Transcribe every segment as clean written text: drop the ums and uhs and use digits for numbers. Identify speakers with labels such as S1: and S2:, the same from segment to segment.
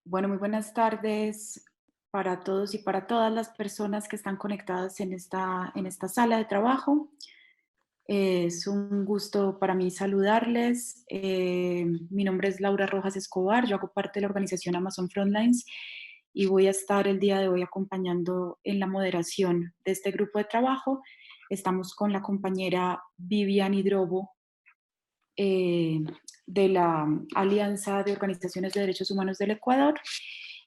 S1: Bueno, muy buenas tardes para todos y para todas las personas que están conectadas en esta sala de trabajo. Es un gusto para mí saludarles. Mi nombre es Laura Rojas Escobar, yo hago parte de la organización Amazon Frontlines y voy a estar el día de hoy acompañando en la moderación de este grupo de trabajo. Estamos con la compañera Vivian Hidrobo, eh, de la Alianza de Organizaciones de Derechos Humanos del Ecuador,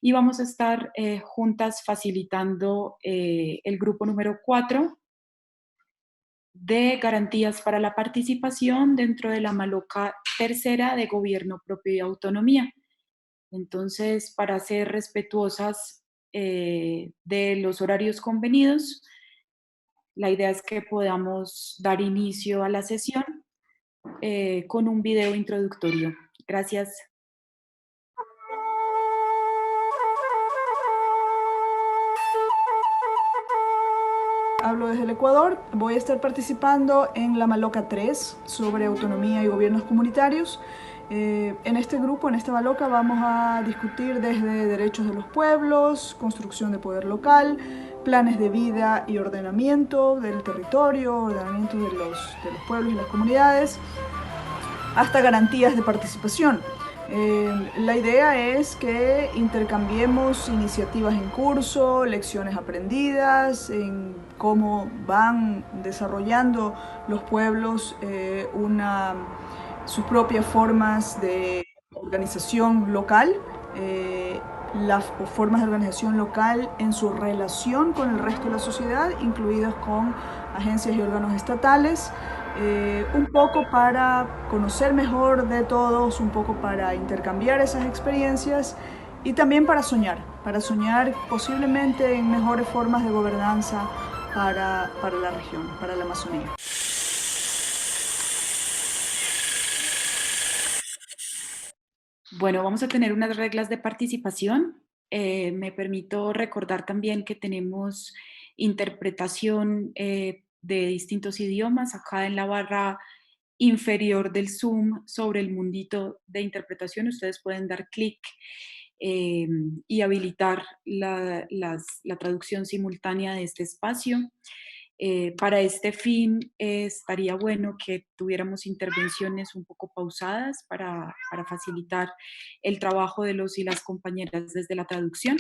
S1: y vamos a estar juntas facilitando el grupo número 4 de garantías para la participación dentro de la Maloca tercera de Gobierno Propio y Autonomía. Entonces, para ser respetuosas de los horarios convenidos, la idea es que podamos dar inicio a la sesión con un video introductorio. Gracias.
S2: Hablo desde el Ecuador. Voy a estar participando en la Maloca 3 sobre autonomía y gobiernos comunitarios. En este grupo, en esta Maloca, vamos a discutir desde derechos de los pueblos, construcción de poder local, planes de vida y ordenamiento del territorio, ordenamiento de los pueblos y las comunidades, hasta garantías de participación. La idea es que intercambiemos iniciativas en curso, lecciones aprendidas, en cómo van desarrollando los pueblos sus propias formas de organización local, las formas de organización local en su relación con el resto de la sociedad, incluidas con agencias y órganos estatales, un poco para conocer mejor de todos, un poco para intercambiar esas experiencias y también para soñar posiblemente en mejores formas de gobernanza para la región, para la Amazonía.
S1: Bueno, vamos a tener unas reglas de participación. Me permito recordar también que tenemos interpretación de distintos idiomas. Acá en la barra inferior del Zoom sobre el mundito de interpretación, ustedes pueden dar clic y habilitar la traducción simultánea de este espacio. Para este fin, estaría bueno que tuviéramos intervenciones un poco pausadas para facilitar el trabajo de los y las compañeras desde la traducción.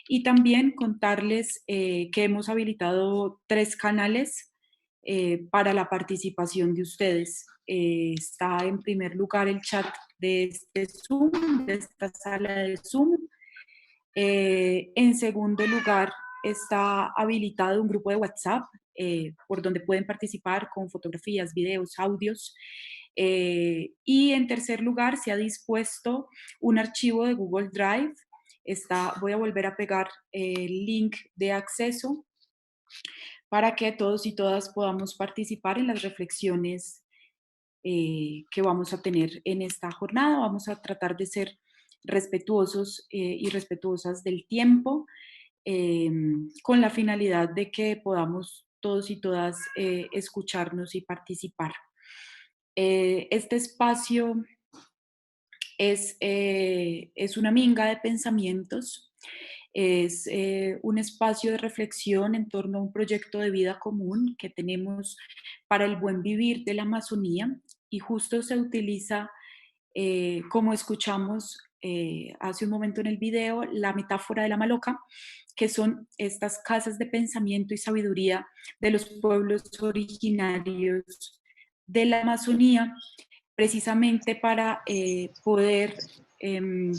S1: Y también contarles que hemos habilitado 3 canales para la participación de ustedes. Está en primer lugar el chat de este Zoom, de esta sala de Zoom. En segundo lugar, está habilitado un grupo de WhatsApp por donde pueden participar con fotografías, videos, audios. Y en tercer lugar, se ha dispuesto un archivo de Google Drive. Voy a volver a pegar el link de acceso para que todos y todas podamos participar en las reflexiones que vamos a tener en esta jornada. Vamos a tratar de ser respetuosos y respetuosas del tiempo, con la finalidad de que podamos todos y todas escucharnos y participar. Este espacio es una minga de pensamientos, es un espacio de reflexión en torno a un proyecto de vida común que tenemos para el buen vivir de la Amazonía, y justo se utiliza, como escuchamos hace un momento en el video, la metáfora de la maloca, que son estas casas de pensamiento y sabiduría de los pueblos originarios de la Amazonía, precisamente para poder em,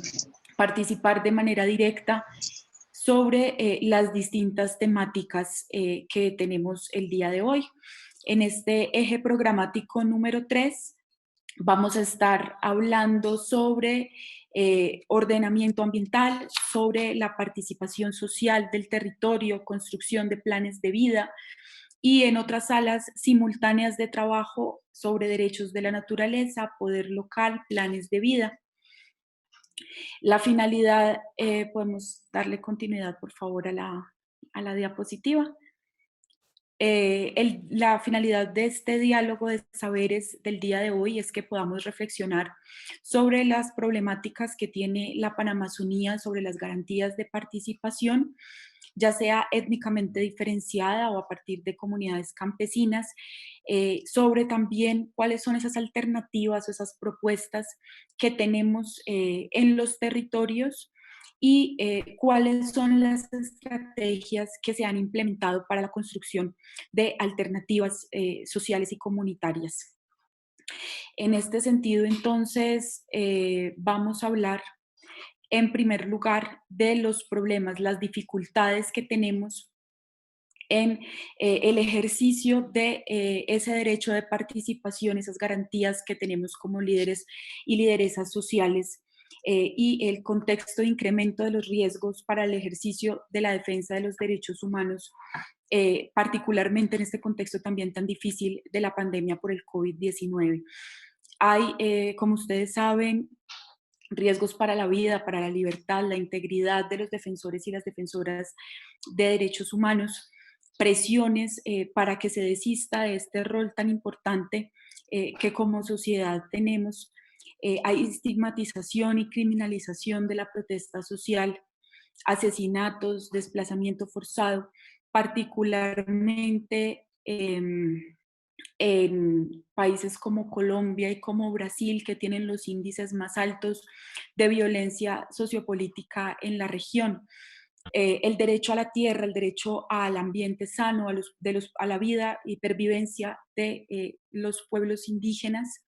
S1: participar de manera directa sobre las distintas temáticas que tenemos el día de hoy. En este eje programático número 3 vamos a estar hablando sobre ordenamiento ambiental, sobre la participación social del territorio, construcción de planes de vida, y en otras salas simultáneas de trabajo sobre derechos de la naturaleza, poder local, planes de vida. La finalidad, podemos darle continuidad, por favor, a la diapositiva. La finalidad de este diálogo de saberes del día de hoy es que podamos reflexionar sobre las problemáticas que tiene la Panamazonía, sobre las garantías de participación, ya sea étnicamente diferenciada o a partir de comunidades campesinas, sobre también cuáles son esas alternativas o esas propuestas que tenemos en los territorios y cuáles son las estrategias que se han implementado para la construcción de alternativas sociales y comunitarias. En este sentido, entonces, vamos a hablar en primer lugar de los problemas, las dificultades que tenemos en el ejercicio de ese derecho de participación, esas garantías que tenemos como líderes y lideresas sociales y el contexto de incremento de los riesgos para el ejercicio de la defensa de los derechos humanos, particularmente en este contexto también tan difícil de la pandemia por el COVID-19. Hay, como ustedes saben, riesgos para la vida, para la libertad, la integridad de los defensores y las defensoras de derechos humanos, presiones para que se desista de este rol tan importante que como sociedad tenemos. Hay estigmatización y criminalización de la protesta social, asesinatos, desplazamiento forzado, particularmente en países como Colombia y como Brasil, que tienen los índices más altos de violencia sociopolítica en la región. El derecho a la tierra, el derecho al ambiente sano, a la vida y pervivencia de los pueblos indígenas,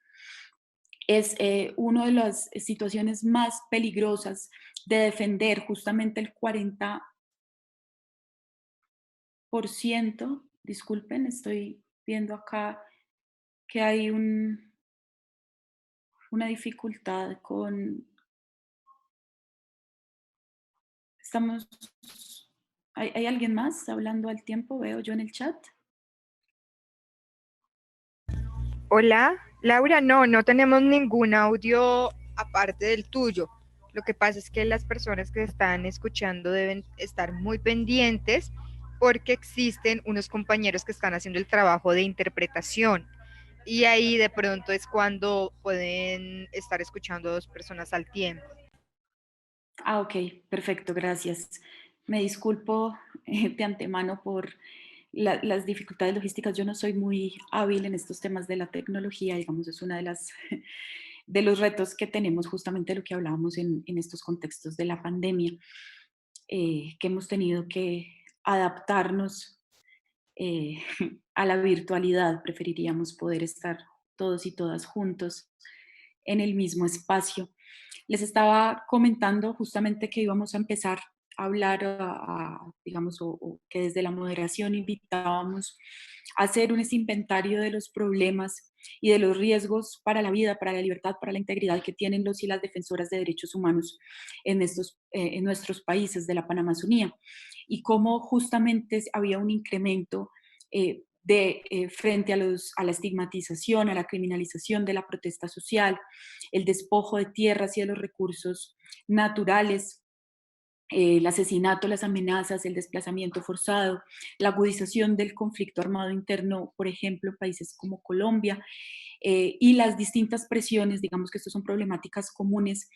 S1: es una de las situaciones más peligrosas de defender. Justamente el 40%, disculpen, estoy viendo acá que hay una dificultad con, estamos, ¿hay alguien más hablando al tiempo? Veo yo en el chat.
S3: Hola, Laura, no, no tenemos ningún audio aparte del tuyo. Lo que pasa es que las personas que están escuchando deben estar muy pendientes porque existen unos compañeros que están haciendo el trabajo de interpretación y ahí de pronto es cuando pueden estar escuchando a dos personas al tiempo.
S1: Ah, ok, perfecto, gracias. Me disculpo de antemano por las dificultades logísticas. Yo no soy muy hábil en estos temas de la tecnología, digamos, es una de las de los retos que tenemos, justamente lo que hablábamos en estos contextos de la pandemia, que hemos tenido que adaptarnos eh, a la virtualidad. Preferiríamos poder estar todos y todas juntos en el mismo espacio. Les estaba comentando justamente que íbamos a empezar a hablar, digamos, o que desde la moderación invitábamos a hacer un inventario de los problemas y de los riesgos para la vida, para la libertad, para la integridad que tienen los y las defensoras de derechos humanos en nuestros países de la Panamazonía, y cómo justamente había un incremento frente a la estigmatización, a la criminalización de la protesta social, el despojo de tierras y de los recursos naturales, el asesinato, las amenazas, el desplazamiento forzado, la agudización del conflicto armado interno, por ejemplo, en países como Colombia, y las distintas presiones, digamos que estas son problemáticas comunes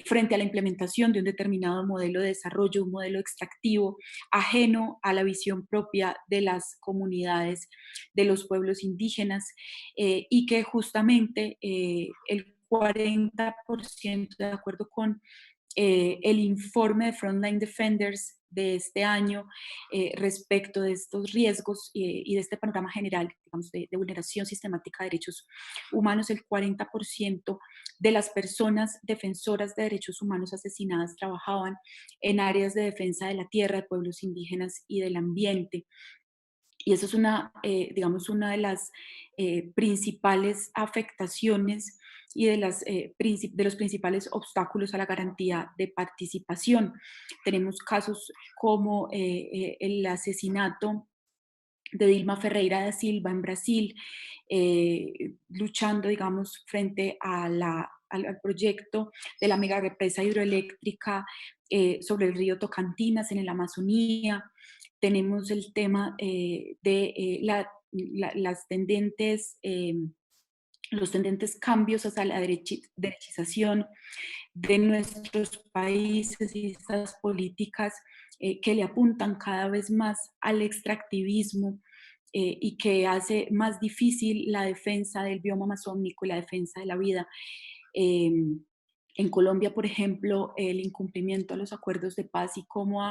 S1: frente a la implementación de un determinado modelo de desarrollo, un modelo extractivo, ajeno a la visión propia de las comunidades, de los pueblos indígenas, y que justamente el 40%, de acuerdo con el informe de Frontline Defenders de este año respecto de estos riesgos y de este panorama general, digamos, de vulneración sistemática de derechos humanos. El 40% de las personas defensoras de derechos humanos asesinadas trabajaban en áreas de defensa de la tierra, de pueblos indígenas y del ambiente. Y eso es digamos, una de las principales afectaciones y de los principales obstáculos a la garantía de participación. Tenemos casos como el asesinato de Dilma Ferreira da Silva en Brasil, luchando, digamos, frente al proyecto de la mega represa hidroeléctrica sobre el río Tocantinas en la Amazonía, tenemos el tema de las tendentes, los tendentes cambios hacia la derechización de nuestros países y estas políticas que le apuntan cada vez más al extractivismo y que hace más difícil la defensa del bioma amazónico y la defensa de la vida. Eh, en Colombia, por ejemplo, el incumplimiento a los acuerdos de paz y cómo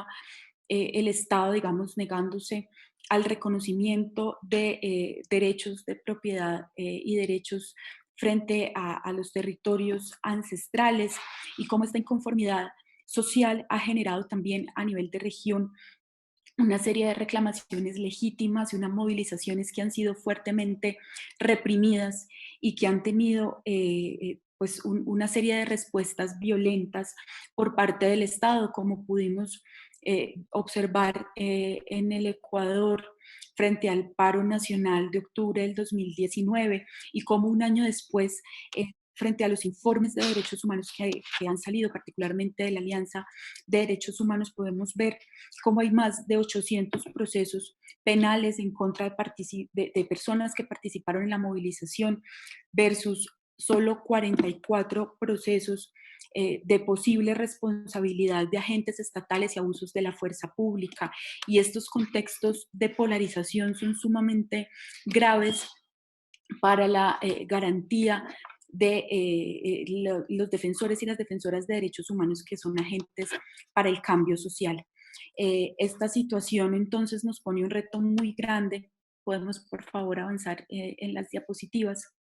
S1: el Estado, digamos, negándose al reconocimiento de derechos de propiedad y derechos frente a los territorios ancestrales y cómo esta inconformidad social ha generado también a nivel de región una serie de reclamaciones legítimas y unas movilizaciones que han sido fuertemente reprimidas y que han tenido pues una serie de respuestas violentas por parte del Estado, como pudimos observar en el Ecuador frente al paro nacional de octubre del 2019 y como un año después frente a los informes de derechos humanos que han salido, particularmente de la Alianza de Derechos Humanos, podemos ver cómo hay más de 800 procesos penales en contra de personas que participaron en la movilización versus solo 44 procesos de posible responsabilidad de agentes estatales y abusos de la fuerza pública. Y estos contextos de polarización son sumamente graves para la garantía de los defensores y las defensoras de derechos humanos que son agentes para el cambio social. Esta situación entonces nos pone un reto muy grande. Podemos, por favor, avanzar en las diapositivas.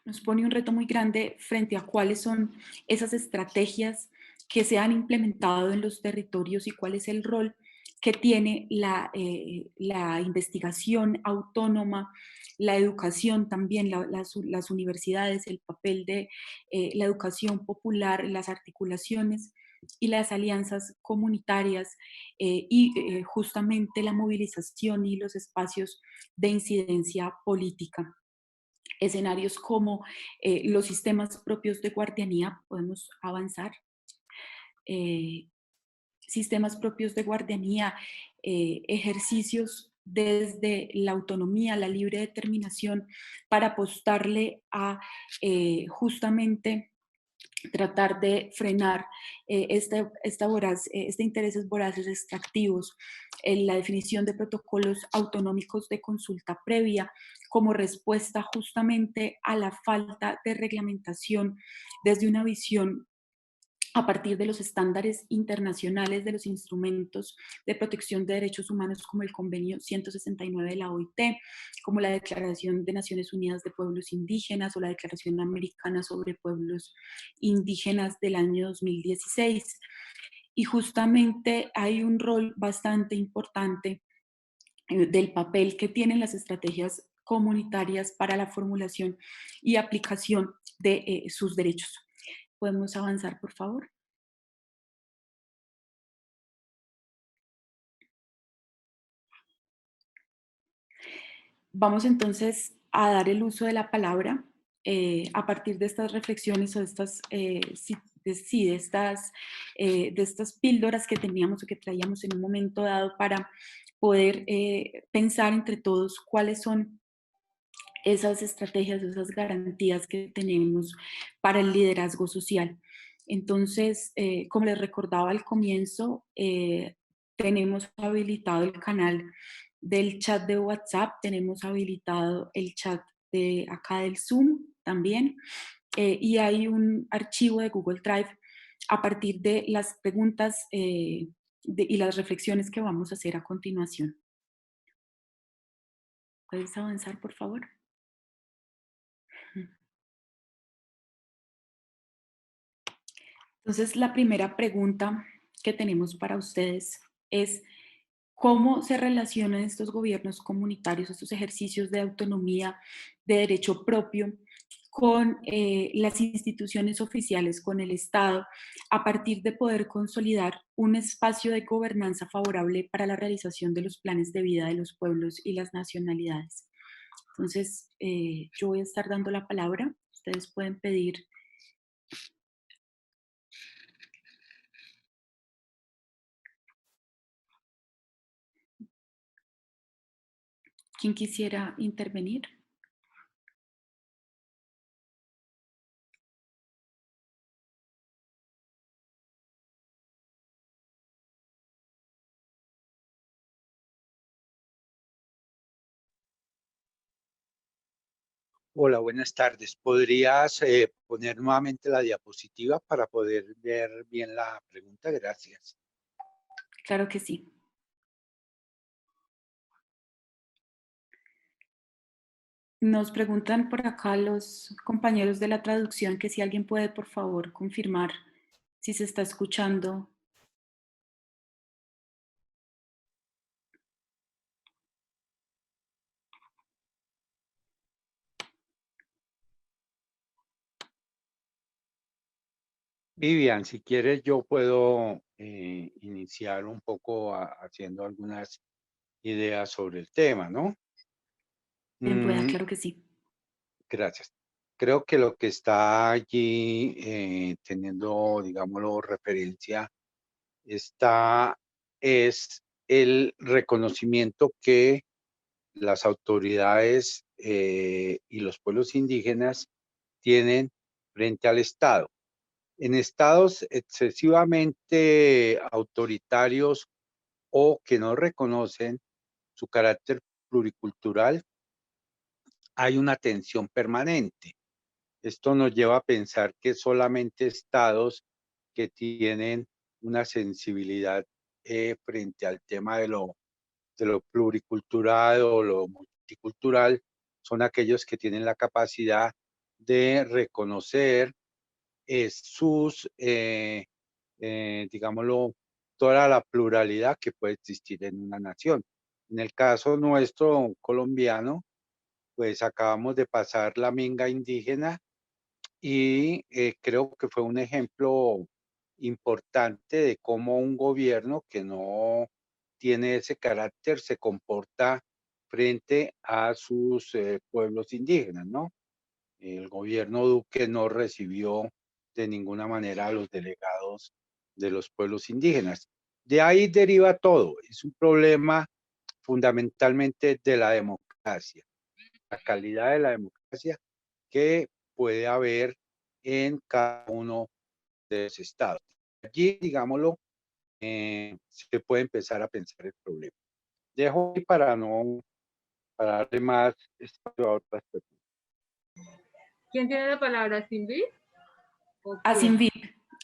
S1: Nos pone un reto muy grande frente a cuáles son esas estrategias que se han implementado en los territorios y cuál es el rol que tiene la investigación autónoma, la educación también, las universidades, el papel de la educación popular, las articulaciones y las alianzas comunitarias justamente la movilización y los espacios de incidencia política. Escenarios como los sistemas propios de guardianía, podemos avanzar, eh, sistemas propios de guardianía, ejercicios desde la autonomía, la libre determinación, para apostarle a justamente tratar de frenar intereses voraces extractivos, la definición de protocolos autonómicos de consulta previa como respuesta justamente a la falta de reglamentación desde una visión a partir de los estándares internacionales de los instrumentos de protección de derechos humanos como el Convenio 169 de la OIT, como la Declaración de Naciones Unidas de Pueblos Indígenas o la Declaración Americana sobre Pueblos Indígenas del año 2016. Y justamente hay un rol bastante importante del papel que tienen las estrategias comunitarias para la formulación y aplicación de sus derechos. ¿Podemos avanzar, por favor? Vamos entonces a dar el uso de la palabra a partir de estas reflexiones o de estas, de estas píldoras que teníamos o que traíamos en un momento dado para poder pensar entre todos cuáles son esas estrategias, esas garantías que tenemos para el liderazgo social. Entonces, como les recordaba al comienzo, tenemos habilitado el canal del chat de WhatsApp, tenemos habilitado el chat de acá del Zoom también, y hay un archivo de Google Drive a partir de las preguntas y las reflexiones que vamos a hacer a continuación. ¿Puedes avanzar, por favor? Entonces, la primera pregunta que tenemos para ustedes es, ¿cómo se relacionan estos gobiernos comunitarios, estos ejercicios de autonomía, de derecho propio, con las instituciones oficiales, con el Estado, a partir de poder consolidar un espacio de gobernanza favorable para la realización de los planes de vida de los pueblos y las nacionalidades? Entonces, yo voy a estar dando la palabra. Ustedes pueden pedir ¿Quién quisiera intervenir?
S4: Hola, buenas tardes. ¿Podrías poner nuevamente la diapositiva para poder ver bien la pregunta? Gracias.
S1: Claro que sí. Nos preguntan por acá los compañeros de la traducción que si alguien puede, por favor, confirmar si se está escuchando.
S4: Vivian, si quieres, yo puedo iniciar un poco haciendo algunas ideas sobre el tema, ¿no?
S1: Bien pueda,
S4: Mm,
S1: claro que sí.
S4: gracias. Creo que lo que está allí teniendo, digámoslo, referencia, es el reconocimiento que las autoridades y los pueblos indígenas tienen frente al Estado. En estados excesivamente autoritarios o que no reconocen su carácter pluricultural, hay una tensión permanente. Esto nos lleva a pensar que solamente estados que tienen una sensibilidad frente al tema de lo pluricultural o lo multicultural son aquellos que tienen la capacidad de reconocer digámoslo, toda la pluralidad que puede existir en una nación. En el caso nuestro colombiano, pues acabamos de pasar la minga indígena y creo que fue un ejemplo importante de cómo un gobierno que no tiene ese carácter se comporta frente a sus pueblos indígenas, ¿no? El gobierno Duque no recibió de ninguna manera a los delegados de los pueblos indígenas. De ahí deriva todo. Es un problema fundamentalmente de la democracia, la calidad de la democracia que puede haber en cada uno de los estados. Allí, digámoslo, se puede empezar a pensar el problema. Dejo ahí para darle más espacio a otras personas.
S5: ¿Quién tiene la palabra? ¿Cindy?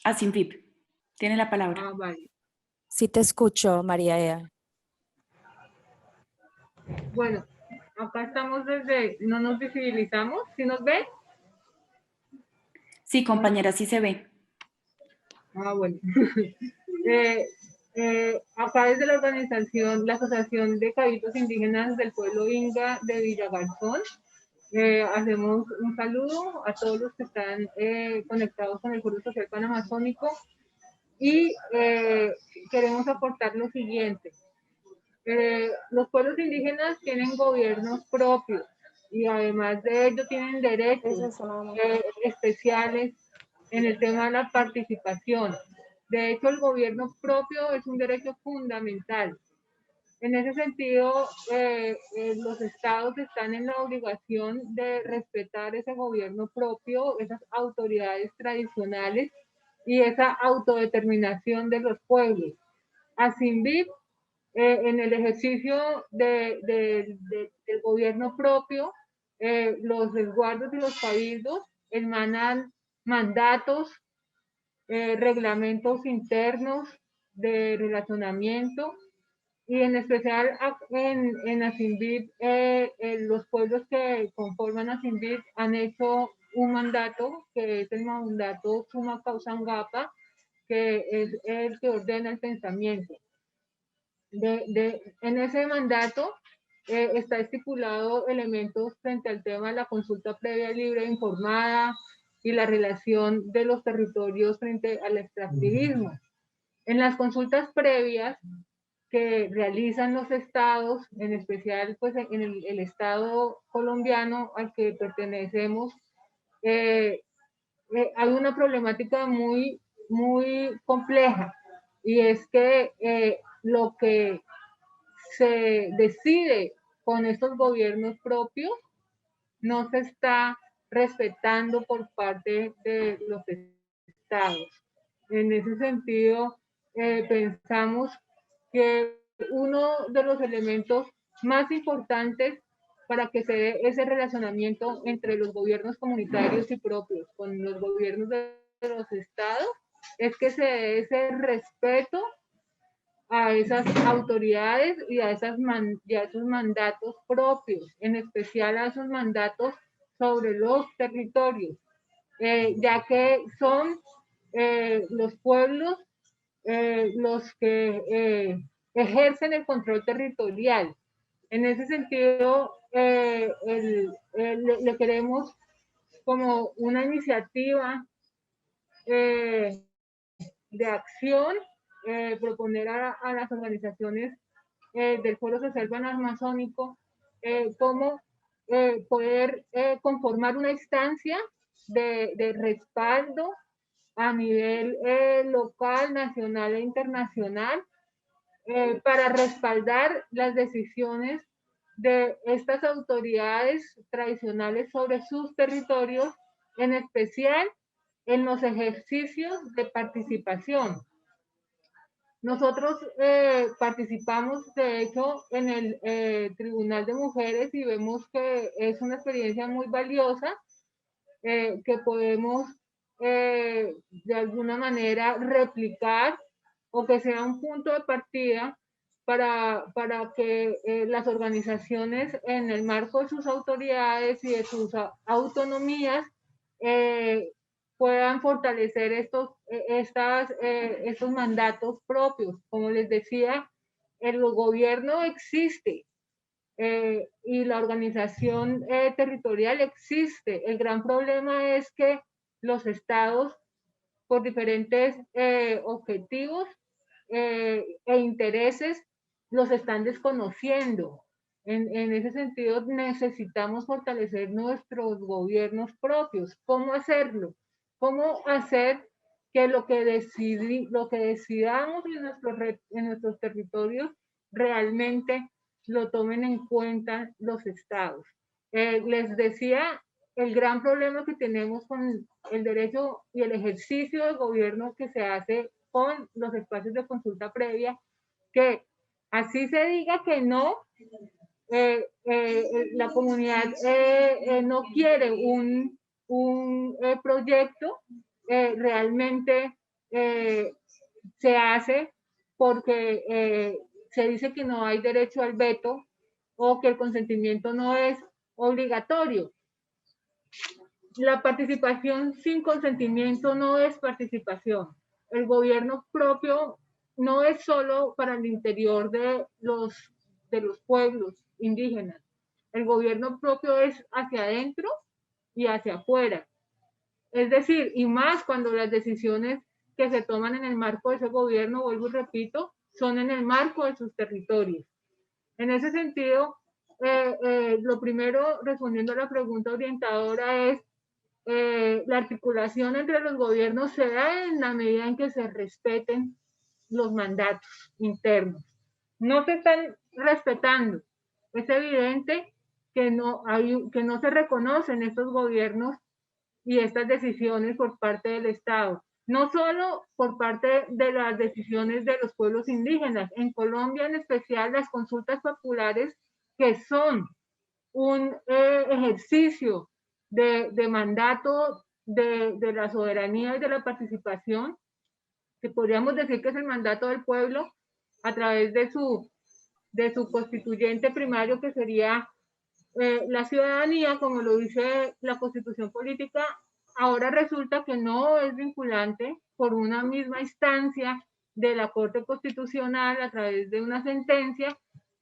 S1: Asimvip, tiene la palabra.
S5: Ah, vale.
S6: Sí te escucho, María Ea.
S5: Bueno, acá estamos no nos visibilizamos. ¿Sí nos ven?
S1: Sí, compañera, sí se ve.
S5: Ah, bueno. Acá desde la organización, la Asociación de Cabildos Indígenas del Pueblo Inga de Villagarzón, hacemos un saludo a todos los que están conectados con el Foro Social Panamazónico y queremos aportar lo siguiente. Los pueblos indígenas tienen gobiernos propios y además de ello tienen derechos especiales en el tema de la participación. De hecho, el gobierno propio es un derecho fundamental. En ese sentido, los estados están en la obligación de respetar ese gobierno propio, esas autoridades tradicionales y esa autodeterminación de los pueblos. Asimismo, en el ejercicio del gobierno propio, los resguardos y los cabildos emanan mandatos, reglamentos internos de relacionamiento y en especial en Asimbib, los pueblos que conforman Asimbib han hecho un mandato que es el mandato Suma Causangapa, que es el que ordena el pensamiento. En ese mandato está estipulado elementos frente al tema de la consulta previa, libre e informada y la relación de los territorios frente al extractivismo. En las consultas previas que realizan los estados, en especial pues, en el estado colombiano al que pertenecemos, hay una problemática muy, muy compleja y es que lo que se decide con estos gobiernos propios no se está respetando por parte de los estados. En ese sentido, pensamos que uno de los elementos más importantes para que se dé ese relacionamiento entre los gobiernos comunitarios y propios con los gobiernos de los estados es que se dé ese respeto a esas autoridades y a esos mandatos propios, en especial a esos mandatos sobre los territorios, ya que son los pueblos los que ejercen el control territorial. En ese sentido, le queremos como una iniciativa de acción, proponer a las organizaciones del Foro Social Panamazónico cómo poder conformar una instancia de respaldo a nivel local, nacional e internacional para respaldar las decisiones de estas autoridades tradicionales sobre sus territorios, en especial en los ejercicios de participación. Nosotros participamos, de hecho, en el Tribunal de Mujeres y vemos que es una experiencia muy valiosa que podemos de alguna manera replicar o que sea un punto de partida para que las organizaciones en el marco de sus autoridades y de sus autonomías puedan fortalecer estos mandatos propios. Como les decía, el gobierno existe y la organización territorial existe. El gran problema es que los estados, por diferentes objetivos e intereses, los están desconociendo. En ese sentido, necesitamos fortalecer nuestros gobiernos propios. ¿Cómo hacerlo? ¿Cómo hacer que lo que decidamos en nuestros territorios realmente lo tomen en cuenta los estados? Les decía el gran problema que tenemos con el derecho y el ejercicio de gobierno que se hace con los espacios de consulta previa, que así se diga que no, la comunidad no quiere un proyecto, realmente se hace porque se dice que no hay derecho al veto o que el consentimiento no es obligatorio. La participación sin consentimiento no es participación. El gobierno propio no es solo para el interior de los pueblos indígenas. El gobierno propio es hacia adentro y hacia afuera. Es decir, y más cuando las decisiones que se toman en el marco de ese gobierno, vuelvo y repito, son en el marco de sus territorios. En ese sentido, lo primero, respondiendo a la pregunta orientadora, es la articulación entre los gobiernos se da en la medida en que se respeten los mandatos internos. No se están respetando. Es evidente que no se reconocen estos gobiernos y estas decisiones por parte del Estado. No solo por parte de las decisiones de los pueblos indígenas. En Colombia, en especial, las consultas populares, que son un ejercicio de mandato de la soberanía y de la participación, que podríamos decir que es el mandato del pueblo a través de su constituyente primario, que sería la ciudadanía, como lo dice la Constitución Política. Ahora resulta que no es vinculante por una misma instancia de la Corte Constitucional a través de una sentencia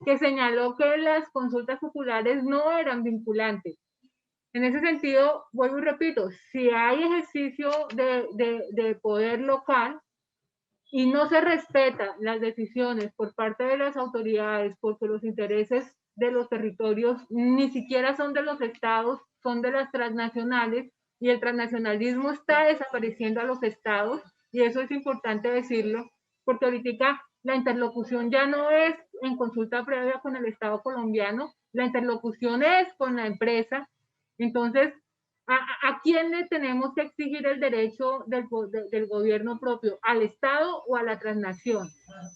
S5: que señaló que las consultas populares no eran vinculantes. En ese sentido, vuelvo y repito, si hay ejercicio de poder local y no se respetan las decisiones por parte de las autoridades, porque los intereses de los territorios ni siquiera son de los estados, son de las transnacionales, y el transnacionalismo está desapareciendo a los estados, y eso es importante decirlo, porque ahorita la interlocución ya no es en consulta previa con el Estado colombiano, la interlocución es con la empresa. Entonces, ¿a quién le tenemos que exigir el derecho del gobierno propio? ¿Al Estado o a la transnación?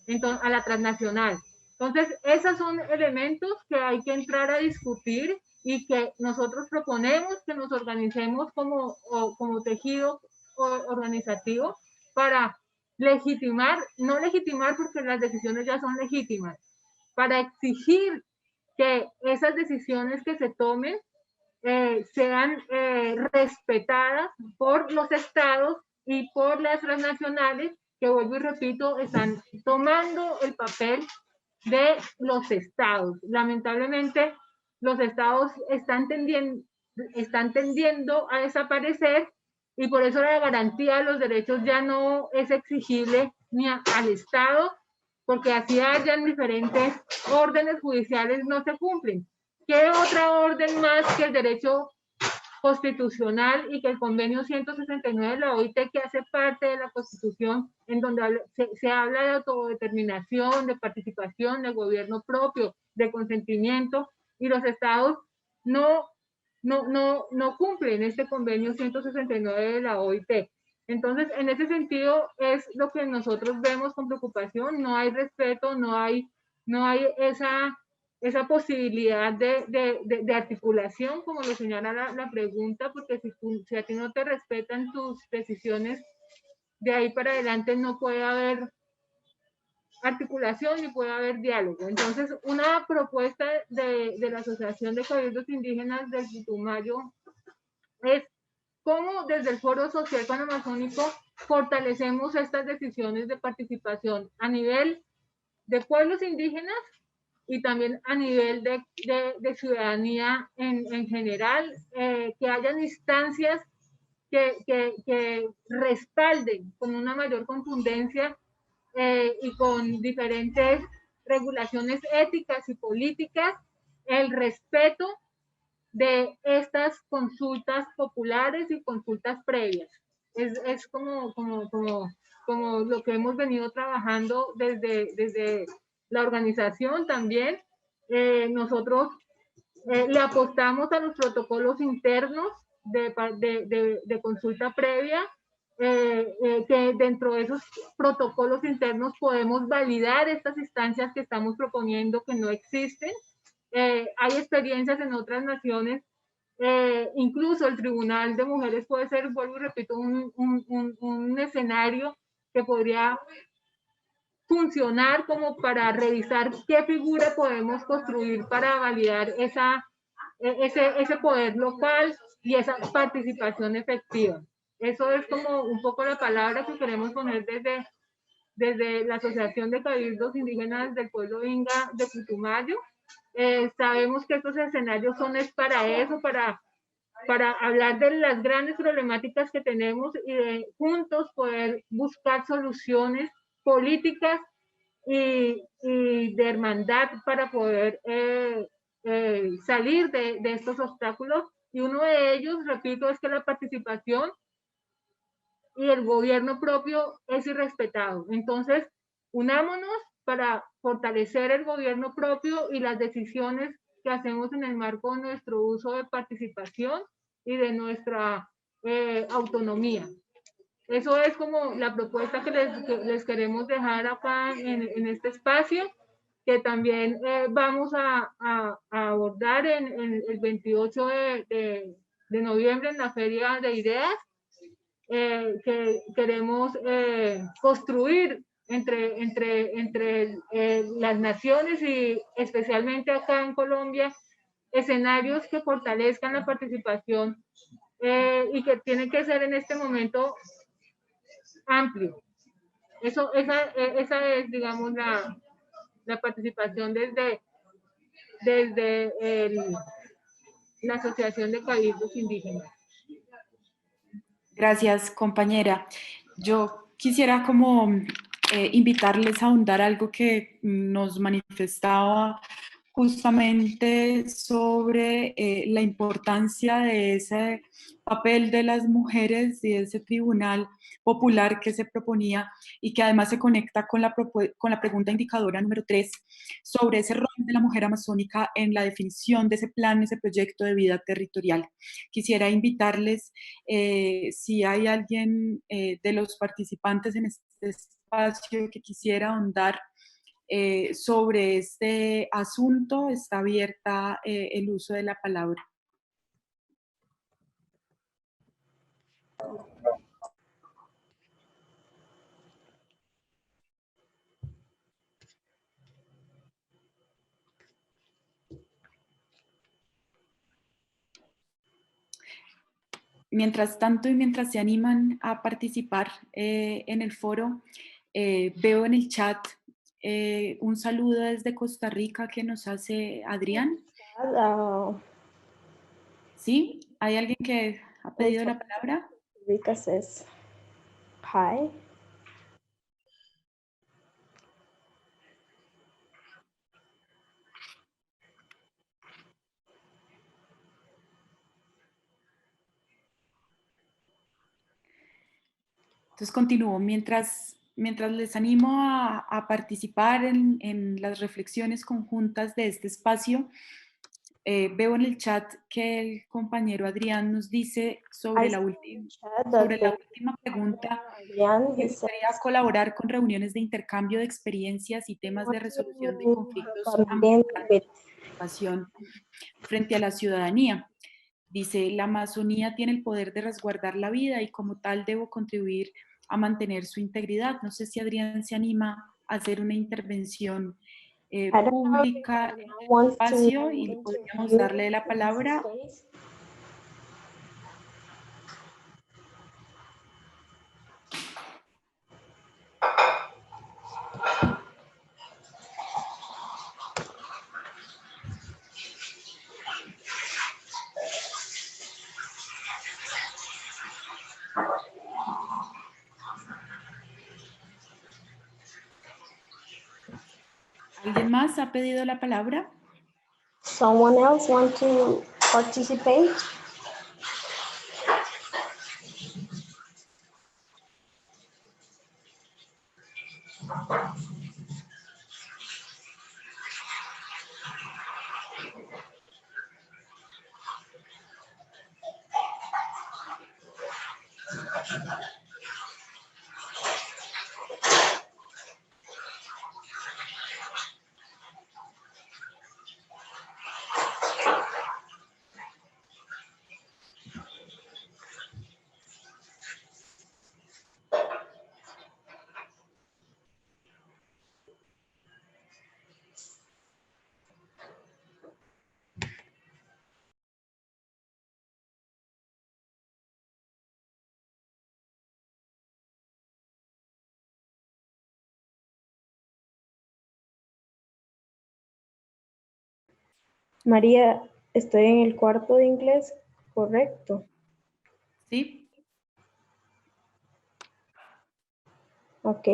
S5: Entonces, a la transnacional. Entonces, esos son elementos que hay que entrar a discutir y que nosotros proponemos que nos organicemos como tejido organizativo para legitimar, no legitimar porque las decisiones ya son legítimas, para exigir que esas decisiones que se tomen sean respetadas por los estados y por las transnacionales, que vuelvo y repito, están tomando el papel de los estados. Lamentablemente, los estados están tendiendo a desaparecer y por eso la garantía de los derechos ya no es exigible ni al Estado, porque así hayan diferentes órdenes judiciales, no se cumplen. ¿Qué otra orden más que el derecho constitucional y que el convenio 169 de la OIT, que hace parte de la Constitución, en donde se habla de autodeterminación, de participación, de gobierno propio, de consentimiento, y los estados no cumplen este convenio 169 de la OIT? Entonces, en ese sentido, es lo que nosotros vemos con preocupación. No hay respeto, no hay esa posibilidad de articulación, como lo señala la pregunta, porque si a ti no te respetan tus decisiones, de ahí para adelante no puede haber articulación ni puede haber diálogo. Entonces, una propuesta de la Asociación de Cabildos Indígenas del Putumayo es cómo desde el Foro Social Panamazónico fortalecemos estas decisiones de participación a nivel de pueblos indígenas y también a nivel de ciudadanía en general, que hayan instancias que respalden con una mayor contundencia y con diferentes regulaciones éticas y políticas el respeto de estas consultas populares y consultas previas. Es como lo que hemos venido trabajando desde la organización también. Nosotros le apostamos a los protocolos internos de consulta previa, que dentro de esos protocolos internos podemos validar estas instancias que estamos proponiendo que no existen. Hay experiencias en otras naciones, incluso el Tribunal de Mujeres puede ser, vuelvo y repito, un escenario que podría funcionar como para revisar qué figura podemos construir para validar ese poder local y esa participación efectiva. Eso es como un poco la palabra que queremos poner desde la Asociación de Cabildos Indígenas del Pueblo Inga de Putumayo. Sabemos que estos escenarios son para eso, para hablar de las grandes problemáticas que tenemos y de juntos poder buscar soluciones políticas y de hermandad para poder salir de estos obstáculos. Y uno de ellos, repito, es que la participación y el gobierno propio es irrespetado. Entonces, unámonos para fortalecer el gobierno propio y las decisiones que hacemos en el marco de nuestro uso de participación y de nuestra autonomía. Eso es como la propuesta que les queremos dejar acá en este espacio, que también vamos a abordar en el 28 de noviembre en la Feria de Ideas, que queremos construir entre las naciones y especialmente acá en Colombia, escenarios que fortalezcan la participación y que tiene que ser en este momento amplio. Esa es, digamos, la participación desde la Asociación de Cabildos Indígenas.
S1: Gracias, compañera. Yo quisiera como invitarles a ahondar algo que nos manifestaba justamente sobre la importancia de ese papel de las mujeres y de ese tribunal popular que se proponía y que además se conecta con con la pregunta indicadora número 3 sobre ese rol de la mujer amazónica en la definición de ese plan, ese proyecto de vida territorial. Quisiera invitarles, si hay alguien de los participantes en este espacio que quisiera ahondar sobre este asunto, está abierta el uso de la palabra. Mientras tanto y mientras se animan a participar en el foro, veo en el chat un saludo desde Costa Rica que nos hace Adrián. ¿Sí? ¿Hay alguien que ha pedido la palabra?
S7: Rica says hi.
S1: Entonces continúo. Mientras les animo a participar en las reflexiones conjuntas de este espacio, veo en el chat que el compañero Adrián nos dice sobre la última pregunta.
S7: Adrián,
S1: Me gustaría colaborar con reuniones de intercambio de experiencias y temas de resolución de conflictos ambientales frente a la ciudadanía. Dice, la Amazonía tiene el poder de resguardar la vida y como tal debo contribuir a mantener su integridad. No sé si Adrián se anima a hacer una intervención pública en el espacio y podríamos darle la palabra. ¿Alguien más ha pedido la palabra?
S7: Someone else want to participate? María, estoy en el cuarto de inglés, ¿correcto?
S1: Sí.
S7: Ok.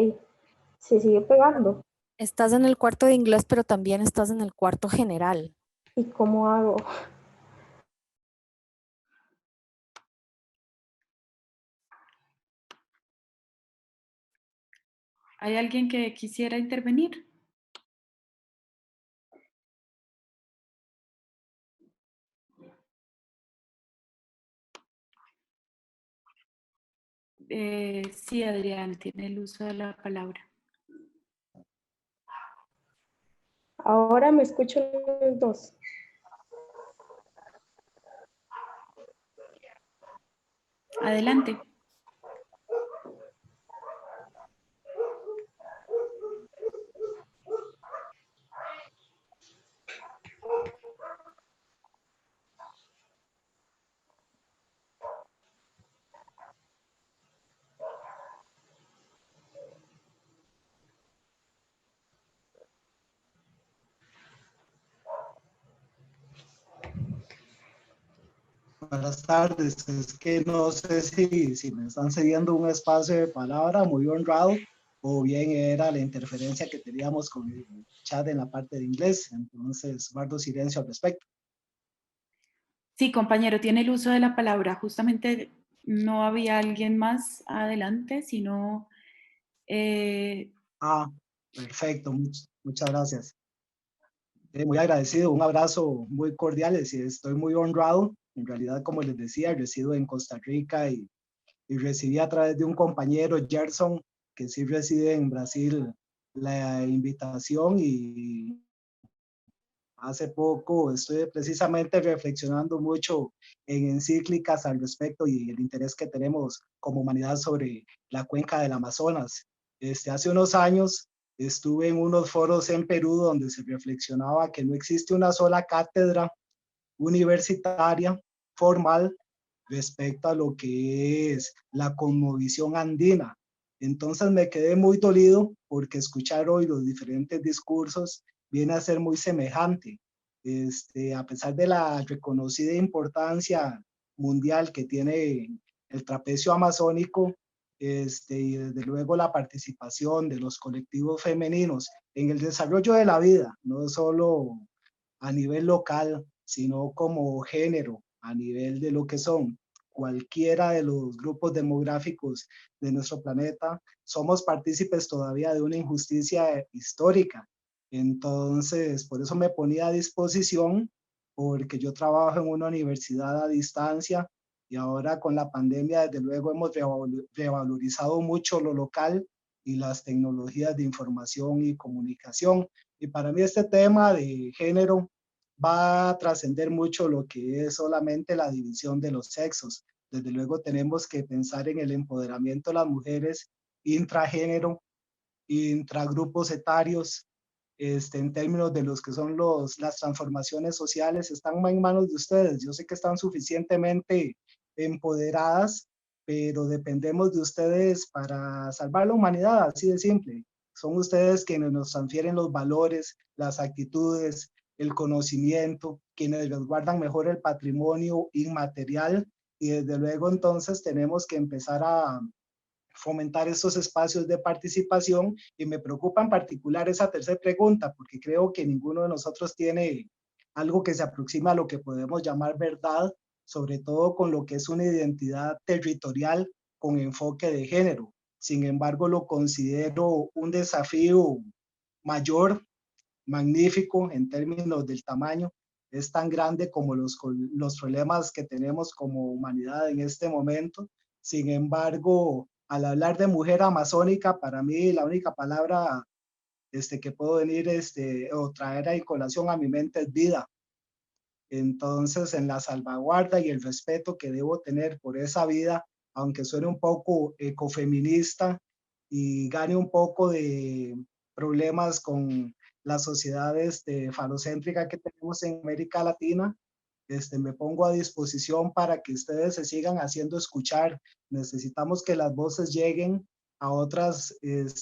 S7: Se sigue pegando.
S6: Estás en el cuarto de inglés, pero también estás en el cuarto general.
S7: ¿Y cómo hago?
S1: ¿Hay alguien que quisiera intervenir? Sí, Adrián, tiene el uso de la palabra.
S7: Ahora me escucho los dos.
S1: Adelante.
S8: Buenas tardes, es que no sé si me están cediendo un espacio de palabra, muy honrado. o bien era la interferencia que teníamos con el chat en la parte de inglés. Entonces, guardo silencio al respecto.
S1: Sí, compañero, tiene el uso de la palabra. Justamente no había alguien más adelante, sino...
S8: Ah, perfecto, muchas gracias. Muy agradecido, un abrazo muy cordial, estoy muy honrado. En realidad, como les decía, resido en Costa Rica y recibí a través de un compañero, Gerson, que sí reside en Brasil, la invitación y hace poco estoy precisamente reflexionando mucho en encíclicas al respecto y el interés que tenemos como humanidad sobre la cuenca del Amazonas. Hace unos años estuve en unos foros en Perú donde se reflexionaba que no existe una sola cátedra universitaria formal respecto a lo que es la cosmovisión andina. Entonces me quedé muy dolido porque escuchar hoy los diferentes discursos viene a ser muy semejante. A pesar de la reconocida importancia mundial que tiene el trapecio amazónico, y desde luego la participación de los colectivos femeninos en el desarrollo de la vida, no solo a nivel local, sino como género, a nivel de lo que son cualquiera de los grupos demográficos de nuestro planeta, somos partícipes todavía de una injusticia histórica. Entonces, por eso me ponía a disposición, porque yo trabajo en una universidad a distancia y ahora con la pandemia, desde luego, hemos revalorizado mucho lo local y las tecnologías de información y comunicación. Y para mí este tema de género va a trascender mucho lo que es solamente la división de los sexos. Desde luego tenemos que pensar en el empoderamiento de las mujeres intragénero, intragrupos etarios, en términos de los que son las transformaciones sociales, están en manos de ustedes. Yo sé que están suficientemente empoderadas, pero dependemos de ustedes para salvar la humanidad, así de simple. Son ustedes quienes nos transfieren los valores, las actitudes, el conocimiento, quienes resguardan mejor el patrimonio inmaterial y desde luego entonces tenemos que empezar a fomentar estos espacios de participación y me preocupa en particular esa tercera pregunta porque creo que ninguno de nosotros tiene algo que se aproxima a lo que podemos llamar verdad, sobre todo con lo que es una identidad territorial con enfoque de género. Sin embargo, lo considero un desafío mayor, magnífico en términos del tamaño. Es tan grande como los problemas que tenemos como humanidad en este momento. Sin embargo, al hablar de mujer amazónica, para mí la única palabra que puedo venir o traer a colación a mi mente es vida. Entonces, en la salvaguarda y el respeto que debo tener por esa vida, aunque suene un poco ecofeminista y gane un poco de problemas con las sociedades falocéntrica que tenemos en América Latina, me pongo a disposición para que ustedes se sigan haciendo escuchar. Necesitamos que las voces lleguen a otras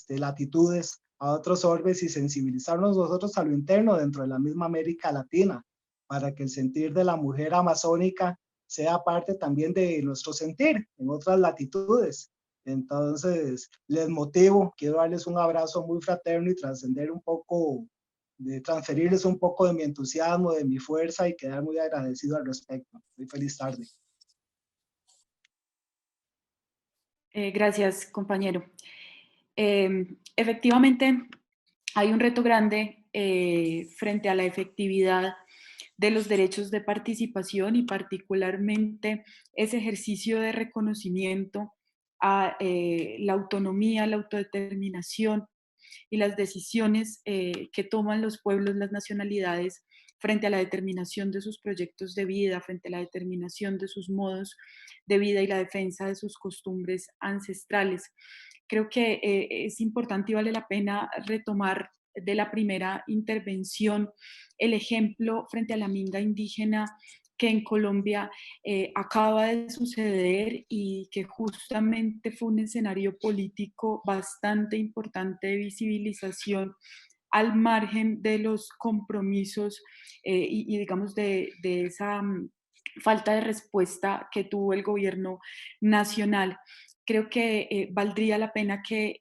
S8: latitudes, a otros orbes y sensibilizarnos nosotros a lo interno dentro de la misma América Latina, para que el sentir de la mujer amazónica sea parte también de nuestro sentir en otras latitudes. Entonces, les motivo, quiero darles un abrazo muy fraterno y trascender un poco, de transferirles un poco de mi entusiasmo, de mi fuerza y quedar muy agradecido al respecto. Muy feliz tarde.
S1: Gracias, compañero. Efectivamente, hay un reto grande frente a la efectividad de los derechos de participación y particularmente ese ejercicio de reconocimiento a la autonomía, la autodeterminación y las decisiones que toman los pueblos, las nacionalidades frente a la determinación de sus proyectos de vida, frente a la determinación de sus modos de vida y la defensa de sus costumbres ancestrales. Creo que es importante y vale la pena retomar de la primera intervención el ejemplo frente a la minga indígena que en Colombia acaba de suceder y que justamente fue un escenario político bastante importante de visibilización al margen de los compromisos y digamos de esa falta de respuesta que tuvo el gobierno nacional. creo que valdría la pena que,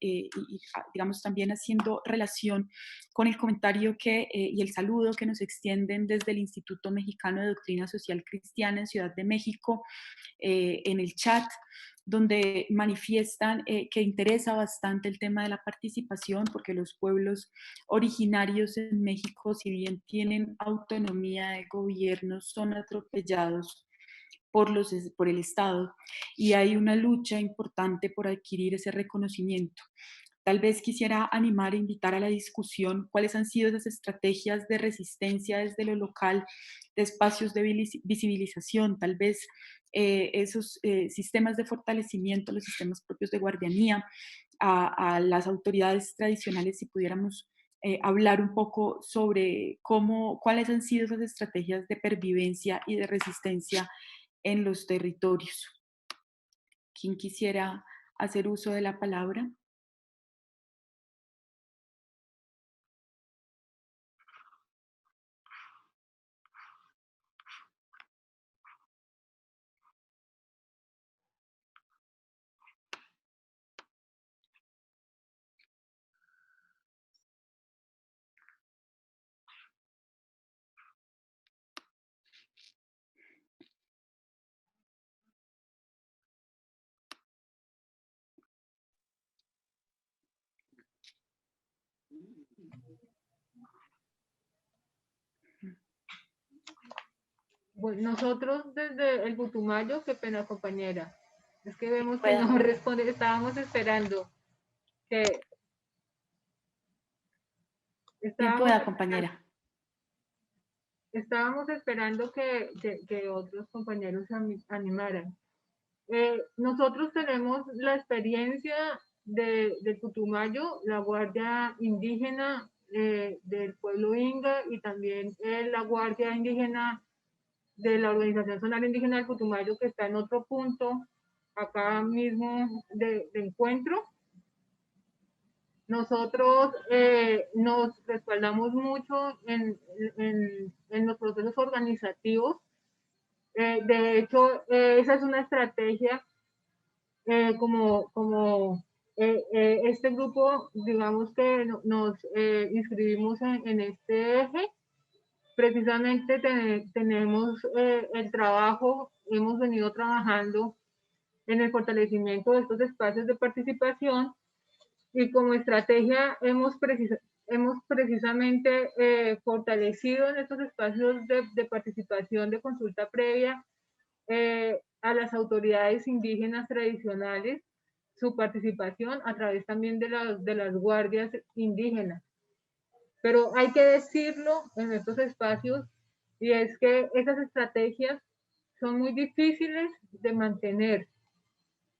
S1: digamos, también haciendo relación con el comentario y el saludo que nos extienden desde el Instituto Mexicano de Doctrina Social Cristiana en Ciudad de México, en el chat, donde manifiestan que interesa bastante el tema de la participación, porque los pueblos originarios en México, si bien tienen autonomía de gobierno, son atropellados por el Estado, y hay una lucha importante por adquirir ese reconocimiento. Tal vez quisiera animar e invitar a la discusión cuáles han sido esas estrategias de resistencia desde lo local, de espacios de visibilización, tal vez esos sistemas de fortalecimiento, los sistemas propios de guardianía, a las autoridades tradicionales, si pudiéramos hablar un poco sobre cuáles han sido esas estrategias de pervivencia y de resistencia en los territorios. ¿Quién quisiera hacer uso de la palabra?
S5: Bueno, nosotros desde el Putumayo, qué pena compañera, es que vemos que no responde, estábamos esperando que...
S1: Bien pueda, compañera.
S5: Estábamos esperando que otros compañeros se animaran. Nosotros tenemos la experiencia del Putumayo, la Guardia Indígena del pueblo Inga y también la Guardia Indígena de la Organización Zonal Indígena del Putumayo, que está en otro punto acá mismo de encuentro. Nosotros nos respaldamos mucho en los procesos organizativos. De hecho, esa es una estrategia este grupo, digamos que nos inscribimos en este eje. Precisamente tenemos el trabajo, hemos venido trabajando en el fortalecimiento de estos espacios de participación, y como estrategia hemos precisamente fortalecido en estos espacios de participación, de consulta previa a las autoridades indígenas tradicionales, su participación a través también de las guardias indígenas. Pero hay que decirlo en estos espacios, y es que esas estrategias son muy difíciles de mantener,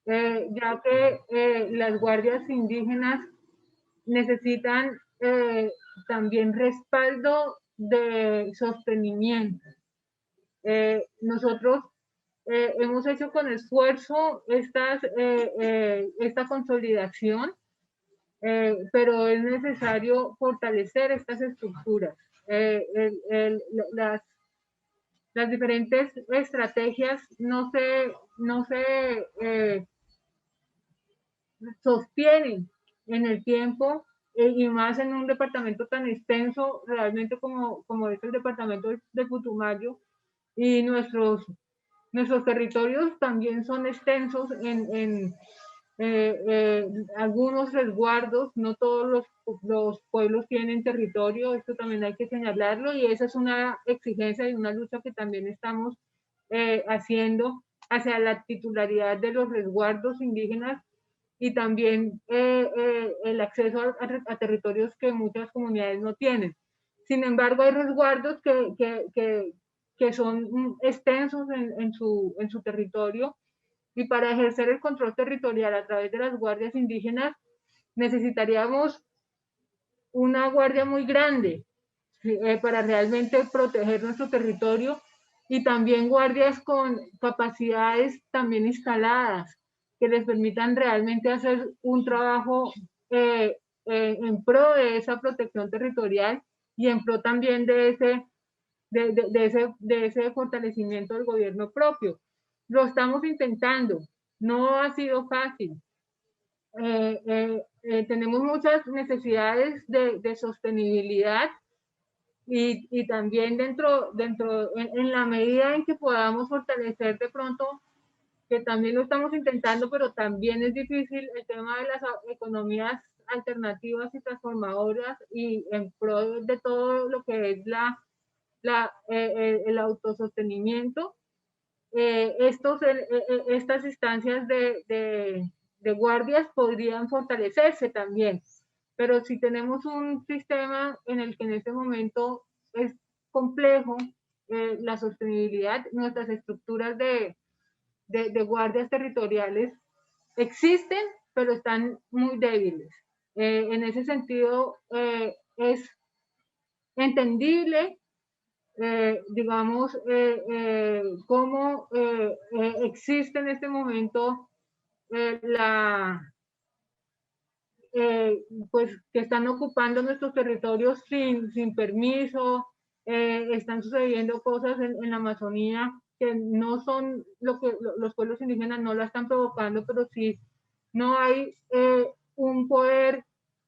S5: ya que las guardias indígenas necesitan también respaldo de sostenimiento. Nosotros hemos hecho con esfuerzo esta consolidación, pero es necesario fortalecer estas estructuras. Las diferentes estrategias no se sostienen en el tiempo, y más en un departamento tan extenso realmente como es el departamento de Putumayo, y nuestros territorios también son extensos en algunos resguardos. No todos los pueblos tienen territorio, esto también hay que señalarlo, y esa es una exigencia y una lucha que también estamos haciendo hacia la titularidad de los resguardos indígenas, y también el acceso a territorios que muchas comunidades no tienen. Sin embargo, hay resguardos que son extensos en su territorio, y para ejercer el control territorial a través de las guardias indígenas necesitaríamos una guardia muy grande para realmente proteger nuestro territorio, y también guardias con capacidades también instaladas que les permitan realmente hacer un trabajo en pro de esa protección territorial, y en pro también de ese fortalecimiento del gobierno propio. Lo estamos intentando. no ha sido fácil. Tenemos muchas necesidades de sostenibilidad y también en la medida en que podamos fortalecer de pronto, que también lo estamos intentando, pero también es difícil el tema de las economías alternativas y transformadoras y en pro de todo lo que es el autosostenimiento. Estas instancias de guardias podrían fortalecerse también, pero si tenemos un sistema en el que en este momento es complejo la sostenibilidad, nuestras estructuras de guardias territoriales existen, pero están muy débiles. En ese sentido, es entendible digamos, cómo existe en este momento pues que están ocupando nuestros territorios sin permiso, están sucediendo cosas en la Amazonía que no son lo que los pueblos indígenas no la están provocando, pero sí no hay un poder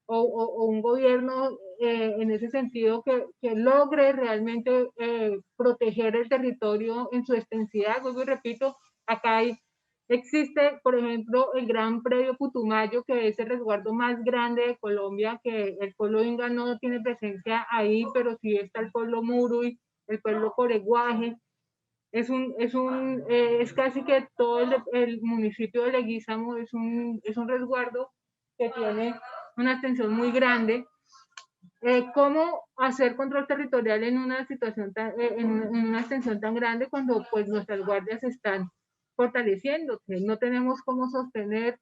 S5: o un gobierno en ese sentido que logre realmente proteger el territorio en su extensidad. Vuelvo y repito, acá existe, por ejemplo, el Gran Predio Putumayo, que es el resguardo más grande de Colombia, que el pueblo inga no tiene presencia ahí, pero sí está el pueblo Murui, el pueblo Coreguaje. Es casi que todo el municipio de Leguízamo es un resguardo que tiene una extensión muy grande. ¿Cómo hacer control territorial en una situación en una extensión tan grande cuando pues nuestras guardias están fortaleciendo? Que no tenemos cómo sostener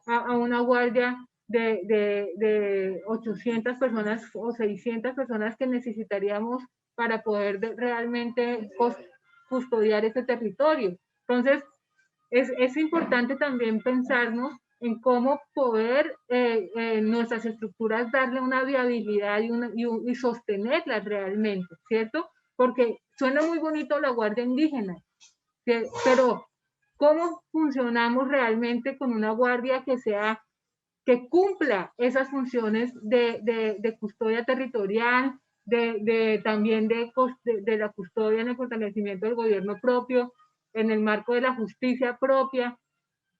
S5: a una guardia de 800 personas o 600 personas que necesitaríamos para poder realmente custodiar ese territorio. Entonces, es importante también pensarnos en cómo poder nuestras estructuras darle una viabilidad y sostenerlas realmente, ¿cierto? Porque suena muy bonito la Guardia Indígena, pero ¿cómo funcionamos realmente con una guardia que cumpla esas funciones de custodia territorial, también de la custodia en el fortalecimiento del gobierno propio, en el marco de la justicia propia?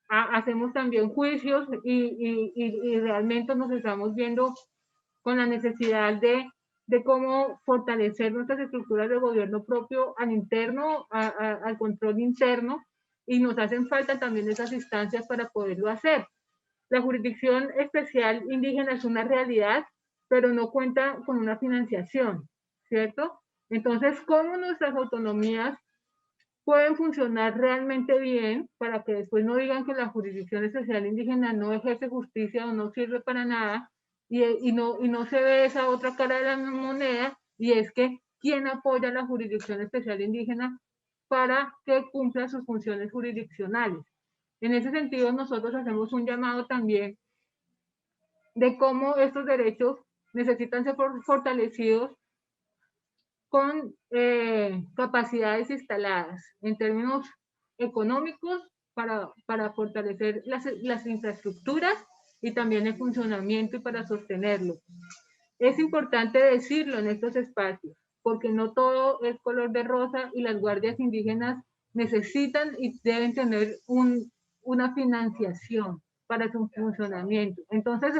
S5: Hacemos también juicios y realmente nos estamos viendo con la necesidad de cómo fortalecer nuestras estructuras de gobierno propio al interno, al control interno, y nos hacen falta también esas instancias para poderlo hacer. La jurisdicción especial indígena es una realidad, pero no cuenta con una financiación, ¿cierto? Entonces, ¿cómo nuestras autonomías pueden funcionar realmente bien para que después no digan que la jurisdicción especial indígena no ejerce justicia o no sirve para nada y no se ve esa otra cara de la moneda, y es que quién apoya la jurisdicción especial indígena para que cumpla sus funciones jurisdiccionales? En ese sentido, nosotros hacemos un llamado también de cómo estos derechos necesitan ser fortalecidos con capacidades instaladas en términos económicos para fortalecer las infraestructuras y también el funcionamiento y para sostenerlo. Es importante decirlo en estos espacios, porque no todo es color de rosa y las guardias indígenas necesitan y deben tener una financiación para su funcionamiento. Entonces,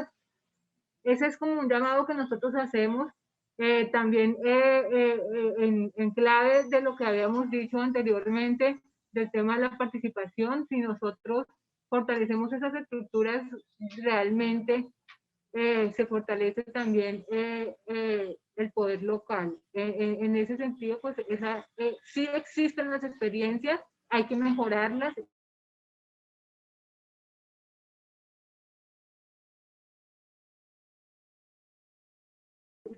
S5: ese es como un llamado que nosotros hacemos también en clave de lo que habíamos dicho anteriormente del tema de la participación. Si nosotros fortalecemos esas estructuras, realmente se fortalece también el poder local. En ese sentido, pues sí existen las experiencias, hay que mejorarlas.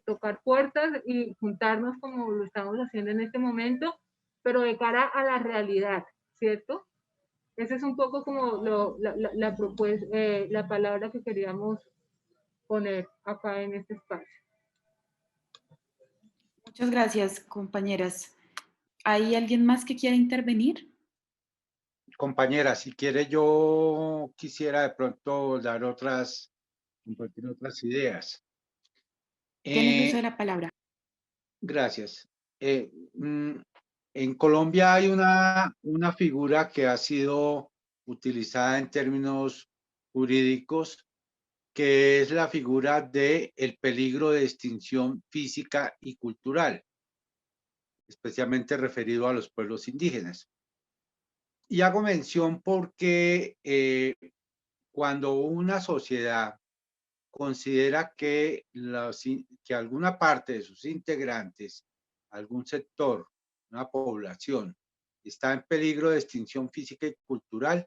S5: Tocar puertas y juntarnos como lo estamos haciendo en este momento, pero de cara a la realidad, ¿cierto? Esa es un poco como la propuesta, la palabra que queríamos poner acá en este espacio.
S1: Muchas gracias, compañeras. ¿Hay alguien más que quiera intervenir?
S4: Compañera, si quiere, yo quisiera de pronto compartir otras ideas.
S1: Tiene el uso de
S4: Eh,
S1: la palabra.
S4: Gracias. Eh, mm, en Colombia hay una figura que ha sido utilizada en términos jurídicos, que es la figura de el peligro de extinción física y cultural, especialmente referido a los pueblos indígenas. Y hago mención porque cuando una sociedad considera que alguna parte de sus integrantes, algún sector, una población, está en peligro de extinción física y cultural,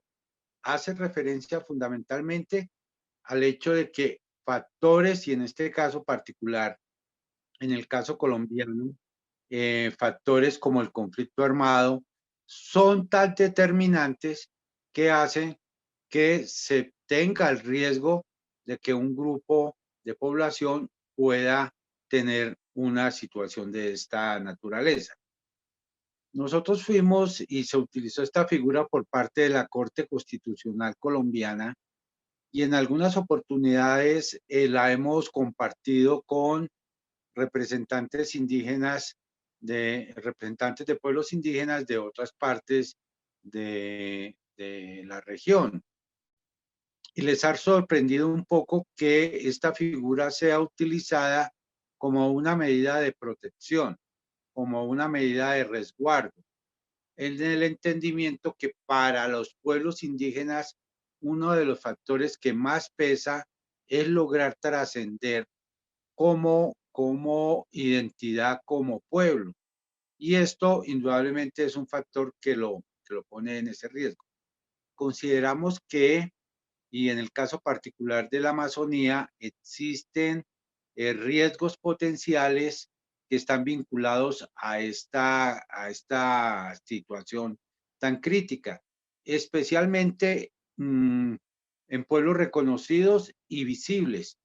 S4: hace referencia fundamentalmente al hecho de que factores, y en este caso particular, en el caso colombiano, factores como el conflicto armado, son tan determinantes que hacen que se tenga el riesgo de que un grupo de población pueda tener una situación de esta naturaleza. Nosotros fuimos y se utilizó esta figura por parte de la Corte Constitucional colombiana y en algunas oportunidades la hemos compartido con representantes de pueblos indígenas de otras partes de la región. Y les ha sorprendido un poco que esta figura sea utilizada como una medida de protección, como una medida de resguardo, en el entendimiento que para los pueblos indígenas uno de los factores que más pesa es lograr trascender como identidad, como pueblo. Y esto indudablemente es un factor que lo pone en ese riesgo. Consideramos que, y en el caso particular de la Amazonía, existen riesgos potenciales que están vinculados a esta situación tan crítica, especialmente en pueblos reconocidos y visibles,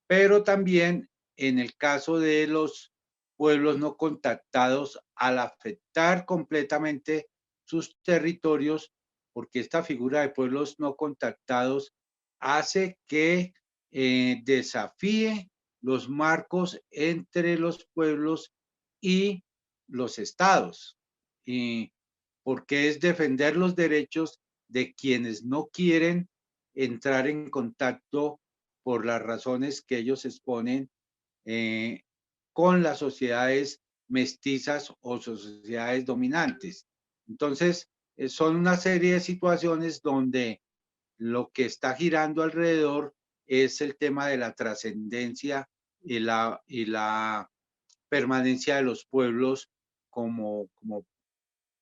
S4: pero también en el caso de los pueblos no contactados, al afectar completamente sus territorios, porque esta figura de pueblos no contactados hace que desafíe los marcos entre los pueblos y los estados, y porque es defender los derechos de quienes no quieren entrar en contacto por las razones que ellos exponen eh, con las sociedades mestizas o sociedades dominantes. Entonces, son una serie de situaciones donde lo que está girando alrededor es el tema de la trascendencia y la permanencia de los pueblos como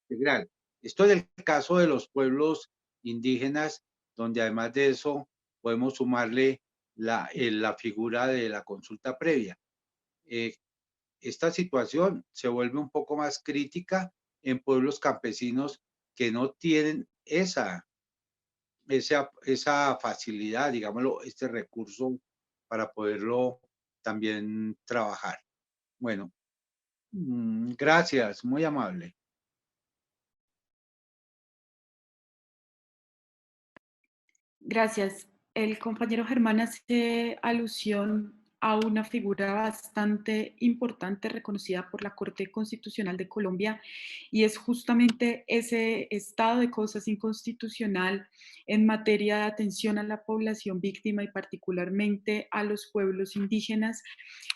S4: integral. Esto es el caso de los pueblos indígenas, donde además de eso podemos sumarle la figura de la consulta previa. Esta situación se vuelve un poco más crítica en pueblos campesinos que no tienen esa facilidad, digámoslo, este recurso para poderlo también trabajar. Bueno, gracias, muy amable.
S1: Gracias. El compañero Germán hace alusión a una figura bastante importante reconocida por la Corte Constitucional de Colombia y es justamente ese estado de cosas inconstitucional en materia de atención a la población víctima y particularmente a los pueblos indígenas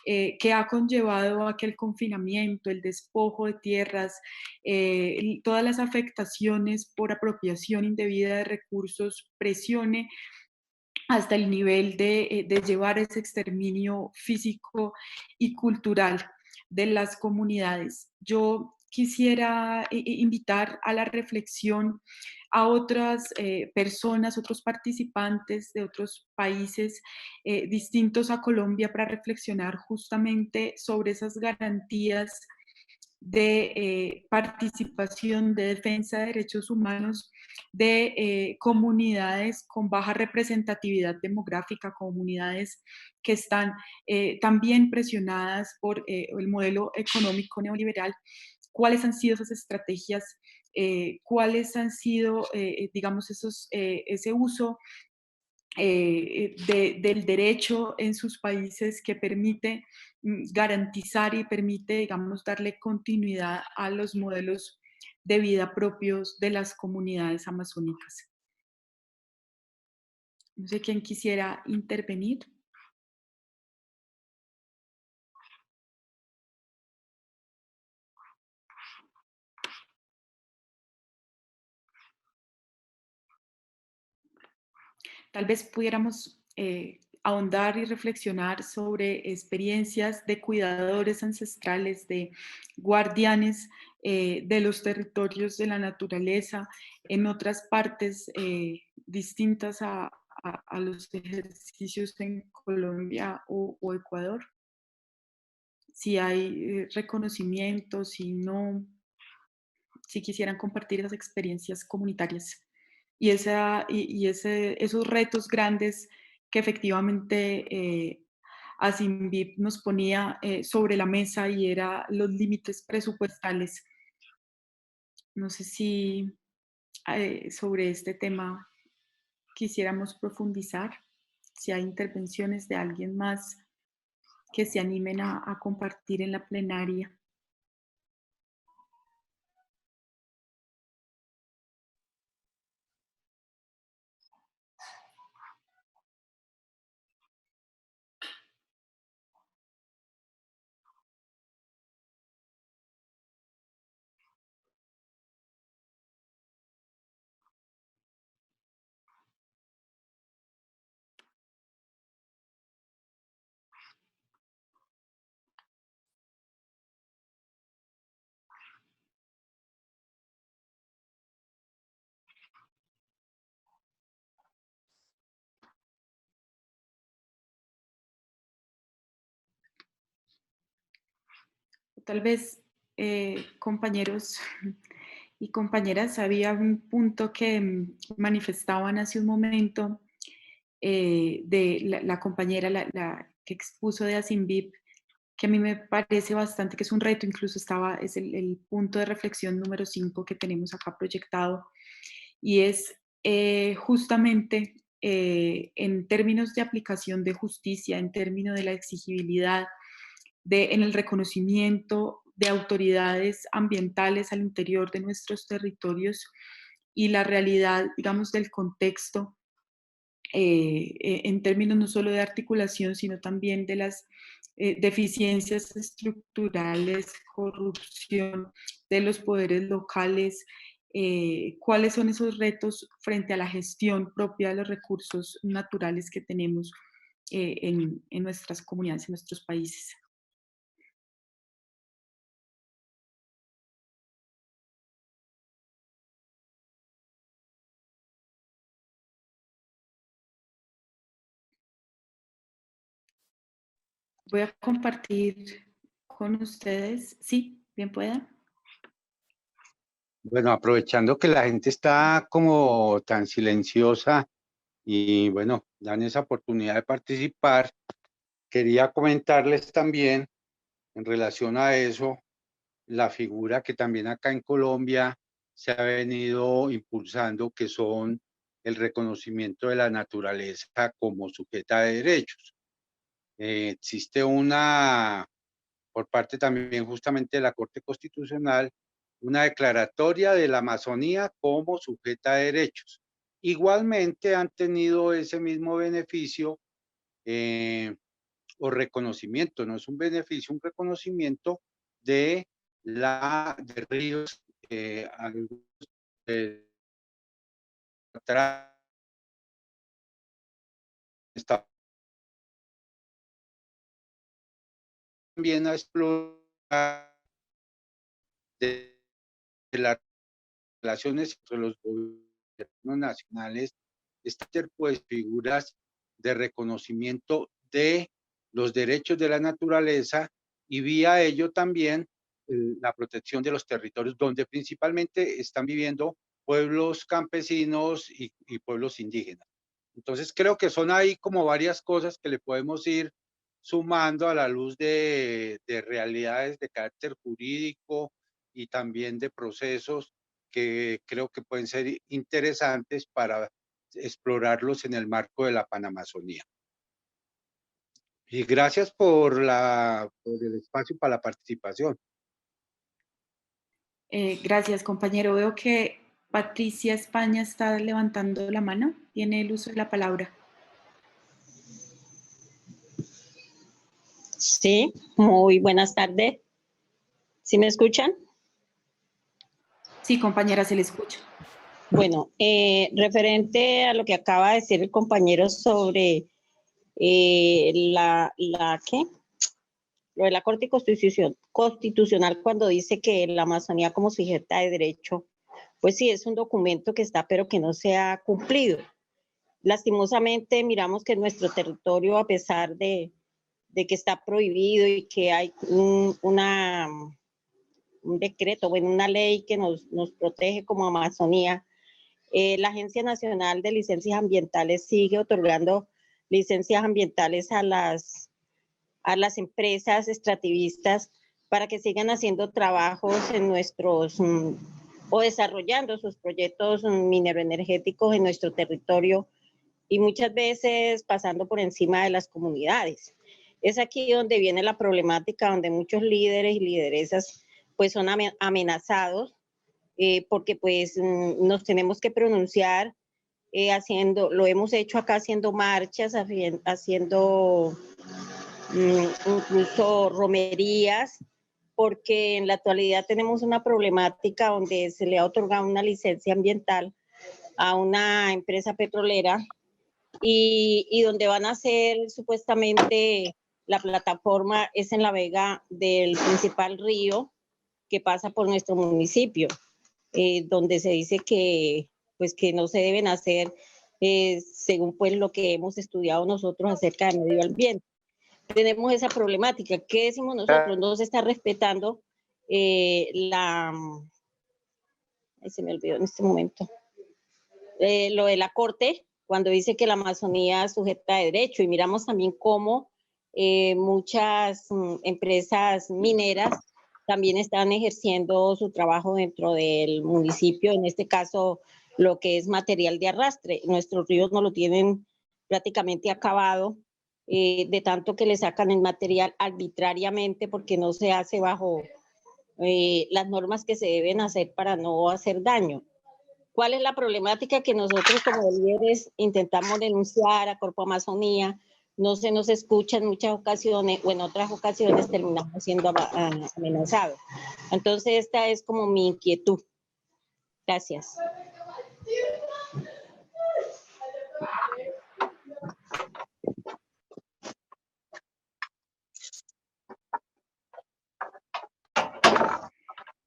S1: que ha conllevado a que el confinamiento, el despojo de tierras, todas las afectaciones por apropiación indebida de recursos presione hasta el nivel de llevar ese exterminio físico y cultural de las comunidades. Yo quisiera invitar a la reflexión a otras personas, otros participantes de otros países distintos a Colombia para reflexionar justamente sobre esas garantías de participación, de defensa de derechos humanos de comunidades con baja representatividad demográfica, comunidades que están también presionadas por el modelo económico neoliberal. ¿Cuáles han sido esas estrategias cuáles han sido, digamos, ese uso del derecho en sus países que permite garantizar y permite, digamos, darle continuidad a los modelos de vida propios de las comunidades amazónicas. No sé quién quisiera intervenir. Tal vez pudiéramos ahondar y reflexionar sobre experiencias de cuidadores ancestrales, de guardianes de los territorios de la naturaleza en otras partes distintas a los ejercicios en Colombia o Ecuador. Si hay reconocimiento, si no, si quisieran compartir esas experiencias comunitarias esos retos grandes que efectivamente ASINVIP nos ponía sobre la mesa y eran los límites presupuestales. No sé si sobre este tema quisiéramos profundizar, si hay intervenciones de alguien más que se animen a compartir en la plenaria. Tal vez, compañeros y compañeras, había un punto que manifestaban hace un momento de la compañera la que expuso de ASINVIP, que a mí me parece bastante que es un reto, incluso es el punto de reflexión número 5 que tenemos acá proyectado, y es justamente en términos de aplicación de justicia, en términos de la exigibilidad, en el reconocimiento de autoridades ambientales al interior de nuestros territorios y la realidad, digamos, del contexto en términos no solo de articulación, sino también de las deficiencias estructurales, corrupción de los poderes locales, cuáles son esos retos frente a la gestión propia de los recursos naturales que tenemos en nuestras comunidades, en nuestros países. Voy a compartir con ustedes. Sí, bien pueda.
S4: Bueno, aprovechando que la gente está como tan silenciosa y bueno, dan esa oportunidad de participar, quería comentarles también en relación a eso, la figura que también acá en Colombia se ha venido impulsando, que son el reconocimiento de la naturaleza como sujeta de derechos. Existe por parte también justamente de la Corte Constitucional, una declaratoria de la Amazonía como sujeta de derechos. Igualmente han tenido ese mismo beneficio o reconocimiento, no es un beneficio, un reconocimiento de ríos, atrás está también a explorar de las relaciones entre los gobiernos nacionales, estar pues figuras de reconocimiento de los derechos de la naturaleza y vía ello también la protección de los territorios donde principalmente están viviendo pueblos campesinos y pueblos indígenas. Entonces creo que son ahí como varias cosas que le podemos ir sumando a la luz de realidades de carácter jurídico y también de procesos que creo que pueden ser interesantes para explorarlos en el marco de la Panamazonía. Y gracias por el espacio para la participación.
S1: Gracias, compañero. Veo que Patricia España está levantando la mano. Tiene el uso de la palabra.
S9: Sí, muy buenas tardes. ¿Sí me escuchan?
S1: Sí, compañera, se le escucha.
S9: Bueno, referente a lo que acaba de decir el compañero sobre ¿qué? Lo de la Corte Constitucional cuando dice que la Amazonía como sujeta de derecho, pues sí, es un documento que está, pero que no se ha cumplido. Lastimosamente miramos que nuestro territorio, a pesar de que está prohibido y que hay un decreto, bueno, una ley que nos protege como Amazonía, la Agencia Nacional de Licencias Ambientales sigue otorgando licencias ambientales a las empresas extractivistas para que sigan haciendo trabajos en nuestros o desarrollando sus proyectos mineroenergéticos en nuestro territorio y muchas veces pasando por encima de las comunidades. Es aquí donde viene la problemática, donde muchos líderes y lideresas pues son amenazados porque pues nos tenemos que pronunciar lo hemos hecho acá haciendo marchas, haciendo incluso romerías, porque en la actualidad tenemos una problemática donde se le ha otorgado una licencia ambiental a una empresa petrolera y donde van a ser supuestamente la plataforma es en la vega del principal río que pasa por nuestro municipio, donde se dice que pues que no se deben hacer según pues lo que hemos estudiado nosotros acerca del medio ambiente. Tenemos esa problemática. ¿Qué decimos nosotros? No se está respetando se me olvidó en este momento, lo de la Corte, cuando dice que la Amazonía es sujeta de derecho, y miramos también cómo muchas empresas mineras también están ejerciendo su trabajo dentro del municipio, en este caso lo que es material de arrastre. Nuestros ríos no lo tienen prácticamente acabado, de tanto que le sacan el material arbitrariamente porque no se hace bajo las normas que se deben hacer para no hacer daño. ¿Cuál es la problemática que nosotros como líderes intentamos denunciar a Corpo Amazonía? No se nos escucha en muchas ocasiones o en otras ocasiones terminamos siendo amenazados. Entonces esta es como mi inquietud. Gracias.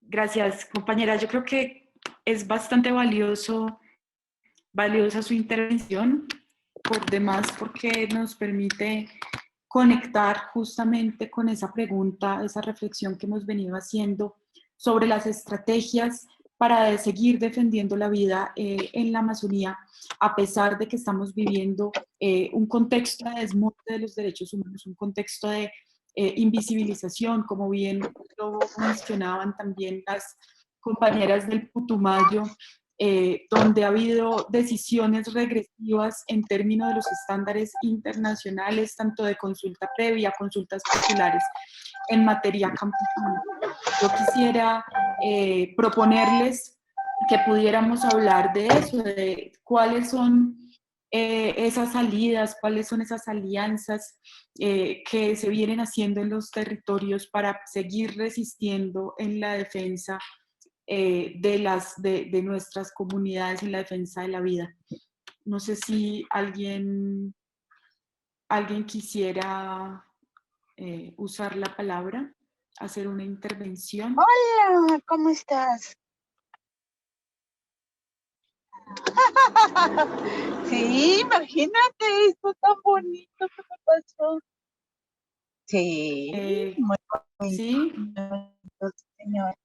S1: Gracias, compañera. Yo creo que es bastante valiosa su intervención, por demás, porque nos permite conectar justamente con esa pregunta, esa reflexión que hemos venido haciendo sobre las estrategias para seguir defendiendo la vida en la Amazonía, a pesar de que estamos viviendo un contexto de desmonte de los derechos humanos, un contexto de invisibilización, como bien lo mencionaban también las compañeras del Putumayo, donde ha habido decisiones regresivas en términos de los estándares internacionales, tanto de consulta previa, consultas populares en materia campesina. Yo quisiera proponerles que pudiéramos hablar de eso, de cuáles son esas salidas, cuáles son esas alianzas que se vienen haciendo en los territorios para seguir resistiendo en la defensa de nuestras comunidades, en la defensa de la vida. No sé si alguien quisiera usar la palabra, hacer una intervención.
S10: Hola, ¿cómo estás? Sí, imagínate, esto tan bonito que me pasó. Sí, muy bonito.
S1: ¿Sí?
S10: Señor.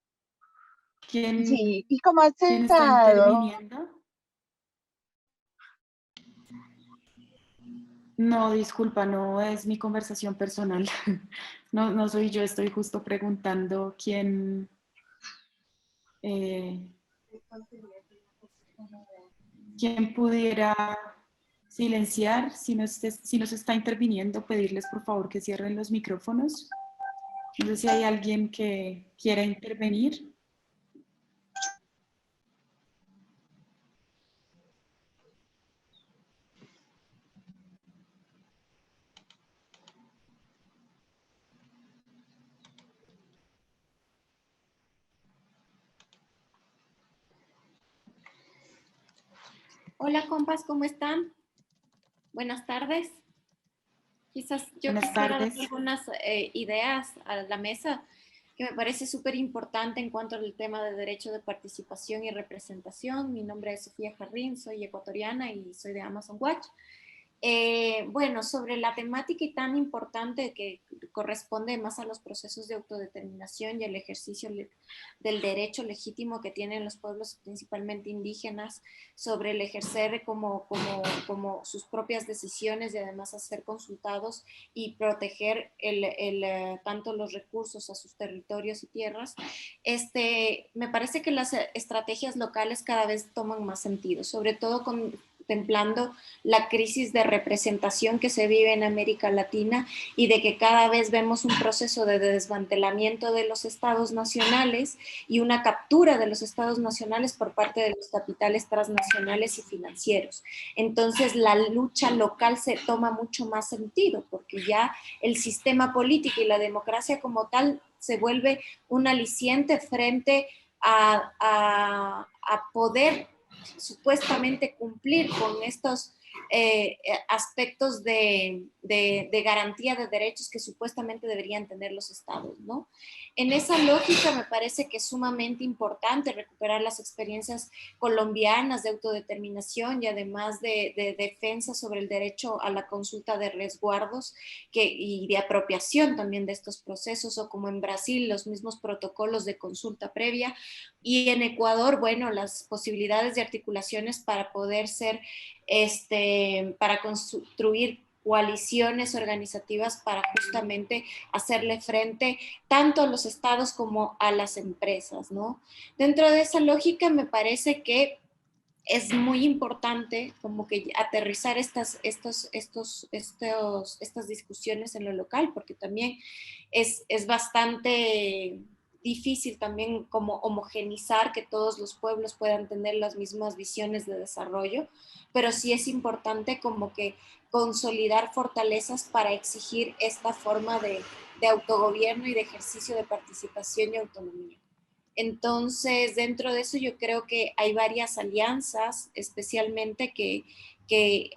S1: ¿Quién,
S10: sí, ¿y cómo has
S1: ¿quién está
S10: estado?
S1: interviniendo? No, disculpa, no es mi conversación personal. No soy yo, estoy justo preguntando quién ¿Quién pudiera silenciar si nos está interviniendo? Pedirles por favor que cierren los micrófonos. No sé si hay alguien que quiera intervenir.
S11: Hola compas, ¿cómo están? Buenas tardes. Quizás yo
S1: Buenas
S11: quisiera dar
S1: tardes.
S11: algunas ideas a la mesa que me parece súper importante en cuanto al tema de derecho de participación y representación. Mi nombre es Sofía Jarrín, soy ecuatoriana y soy de Amazon Watch. Bueno, sobre la temática y tan importante que corresponde más a los procesos de autodeterminación y el ejercicio del derecho legítimo que tienen los pueblos principalmente indígenas sobre el ejercer como sus propias decisiones y además a ser consultados y proteger tanto los recursos a sus territorios y tierras. Me parece que las estrategias locales cada vez toman más sentido, sobre todo contemplando la crisis de representación que se vive en América Latina y de que cada vez vemos un proceso de desmantelamiento de los estados nacionales y una captura de los estados nacionales por parte de los capitales transnacionales y financieros. Entonces la lucha local se toma mucho más sentido porque ya el sistema político y la democracia como tal se vuelve un aliciente frente a poder supuestamente cumplir con estos aspectos de garantía de derechos que supuestamente deberían tener los estados, ¿no? En esa lógica me parece que es sumamente importante recuperar las experiencias colombianas de autodeterminación y además de defensa sobre el derecho a la consulta de resguardos y de apropiación también de estos procesos, o como en Brasil, los mismos protocolos de consulta previa, y en Ecuador, bueno, las posibilidades de articulaciones para poder para construir coaliciones organizativas para justamente hacerle frente tanto a los estados como a las empresas, ¿no? Dentro de esa lógica me parece que es muy importante como que aterrizar estas discusiones en lo local, porque también es bastante difícil también como homogenizar que todos los pueblos puedan tener las mismas visiones de desarrollo, pero sí es importante como que consolidar fortalezas para exigir esta forma de autogobierno y de ejercicio de participación y autonomía. Entonces, dentro de eso yo creo que hay varias alianzas, especialmente que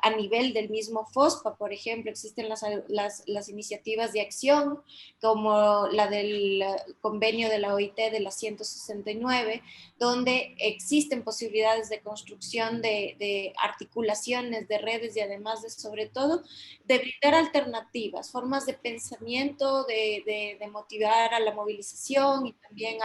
S11: a nivel del mismo FOSPA, por ejemplo, existen las iniciativas de acción, como la del convenio de la OIT de la 169, donde existen posibilidades de construcción de articulaciones, de redes y además de, sobre todo, de brindar alternativas, formas de pensamiento, de motivar a la movilización y también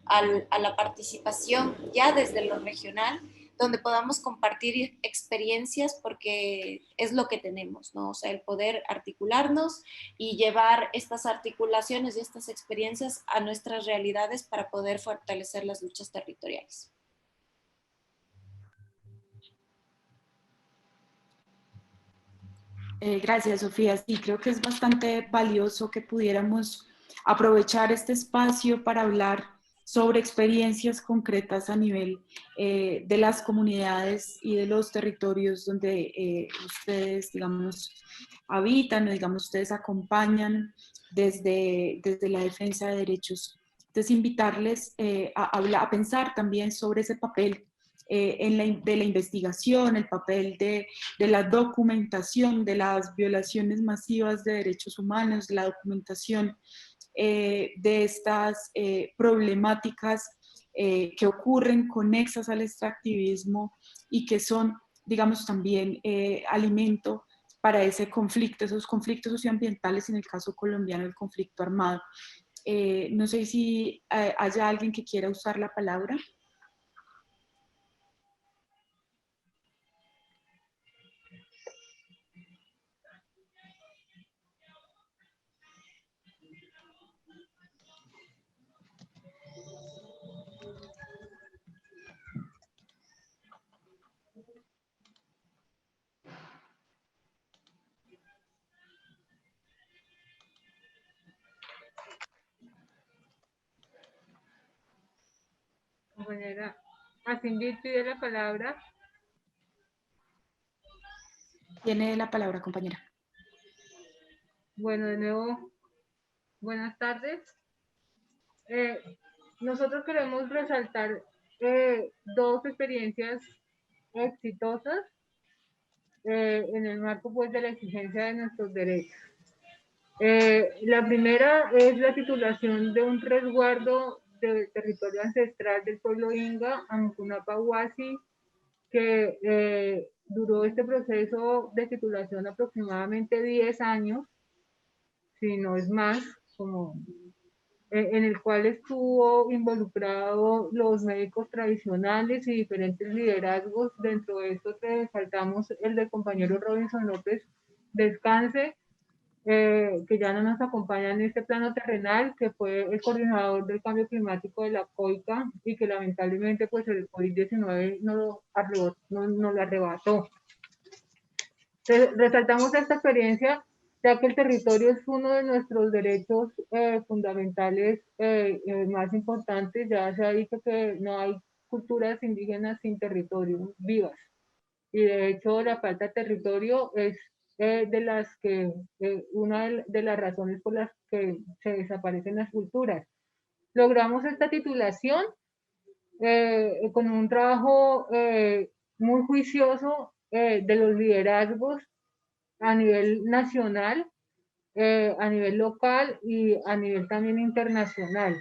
S11: a la participación ya desde lo regional, donde podamos compartir experiencias porque es lo que tenemos, ¿no? O sea, el poder articularnos y llevar estas articulaciones y estas experiencias a nuestras realidades para poder fortalecer las luchas territoriales.
S1: Gracias, Sofía. Sí, creo que es bastante valioso que pudiéramos aprovechar este espacio para hablar sobre experiencias concretas a nivel de las comunidades y de los territorios donde ustedes, digamos, habitan o, digamos, ustedes acompañan desde la defensa de derechos. Entonces, invitarles a pensar también sobre ese papel de la investigación, el papel de la documentación de las violaciones masivas de derechos humanos, la documentación de estas problemáticas que ocurren conexas al extractivismo y que son, digamos, también alimento para ese conflicto, esos conflictos socioambientales, en el caso colombiano, el conflicto armado. No sé si haya alguien que quiera usar la palabra.
S5: compañera Asinbit pide la palabra.
S1: Tiene la palabra, compañera.
S5: Bueno, de nuevo, buenas tardes. Nosotros queremos resaltar dos experiencias exitosas en el marco pues, de la exigencia de nuestros derechos. La primera es la titulación de un resguardo del territorio ancestral del pueblo Inga, Amucunapa Huasi, que duró este proceso de titulación aproximadamente 10 años, si no es más, en el cual estuvo involucrado los médicos tradicionales y diferentes liderazgos. Dentro de esto resaltamos el del compañero Robinson López Descanse, que ya no nos acompaña en este plano terrenal, que fue el coordinador del cambio climático de la COICA y que lamentablemente pues el COVID-19 no lo arrebató. Resaltamos esta experiencia ya que el territorio es uno de nuestros derechos fundamentales más importantes. Ya se ha dicho que no hay culturas indígenas sin territorio vivas, y de hecho la falta de territorio es una de las razones por las que se desaparecen las culturas. Logramos esta titulación con un trabajo muy juicioso de los liderazgos a nivel nacional, a nivel local y a nivel también internacional.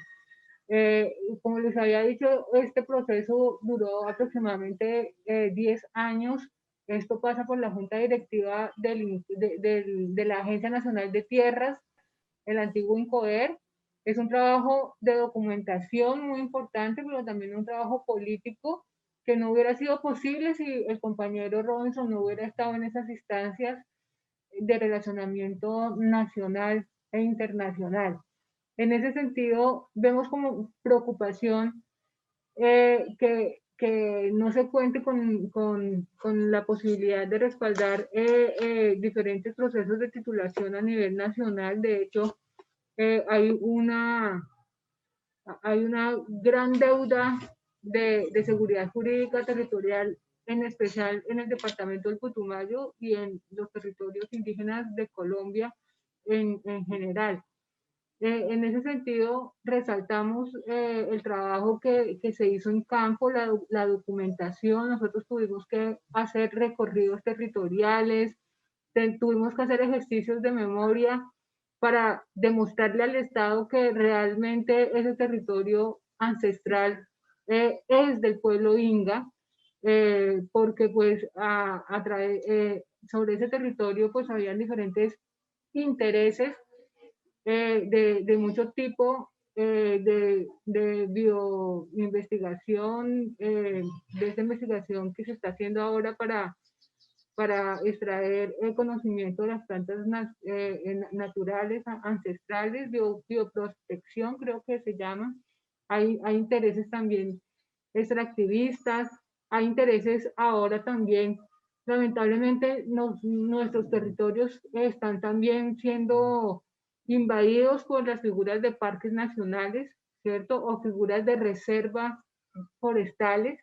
S5: Como les había dicho, este proceso duró aproximadamente 10 años. Esto pasa por la Junta Directiva de la Agencia Nacional de Tierras, el antiguo INCODER. Es un trabajo de documentación muy importante, pero también un trabajo político que no hubiera sido posible si el compañero Robinson no hubiera estado en esas instancias de relacionamiento nacional e internacional. En ese sentido, vemos como preocupación que no se cuente con la posibilidad de respaldar diferentes procesos de titulación a nivel nacional. De hecho, hay una gran deuda de seguridad jurídica territorial, en especial en el departamento del Putumayo y en los territorios indígenas de Colombia en general. En ese sentido, resaltamos el trabajo que se hizo en campo, la documentación. Nosotros tuvimos que hacer recorridos territoriales, tuvimos que hacer ejercicios de memoria para demostrarle al Estado que realmente ese territorio ancestral es del pueblo Inga, porque pues sobre ese territorio pues habían diferentes intereses de mucho tipo, de bioinvestigación, de esta investigación que se está haciendo ahora para extraer el conocimiento de las plantas naturales, ancestrales, bioprospección creo que se llama. Hay intereses también extractivistas, hay intereses ahora también. Lamentablemente nuestros territorios están también siendo invadidos por las figuras de parques nacionales, ¿cierto? O figuras de reserva forestales,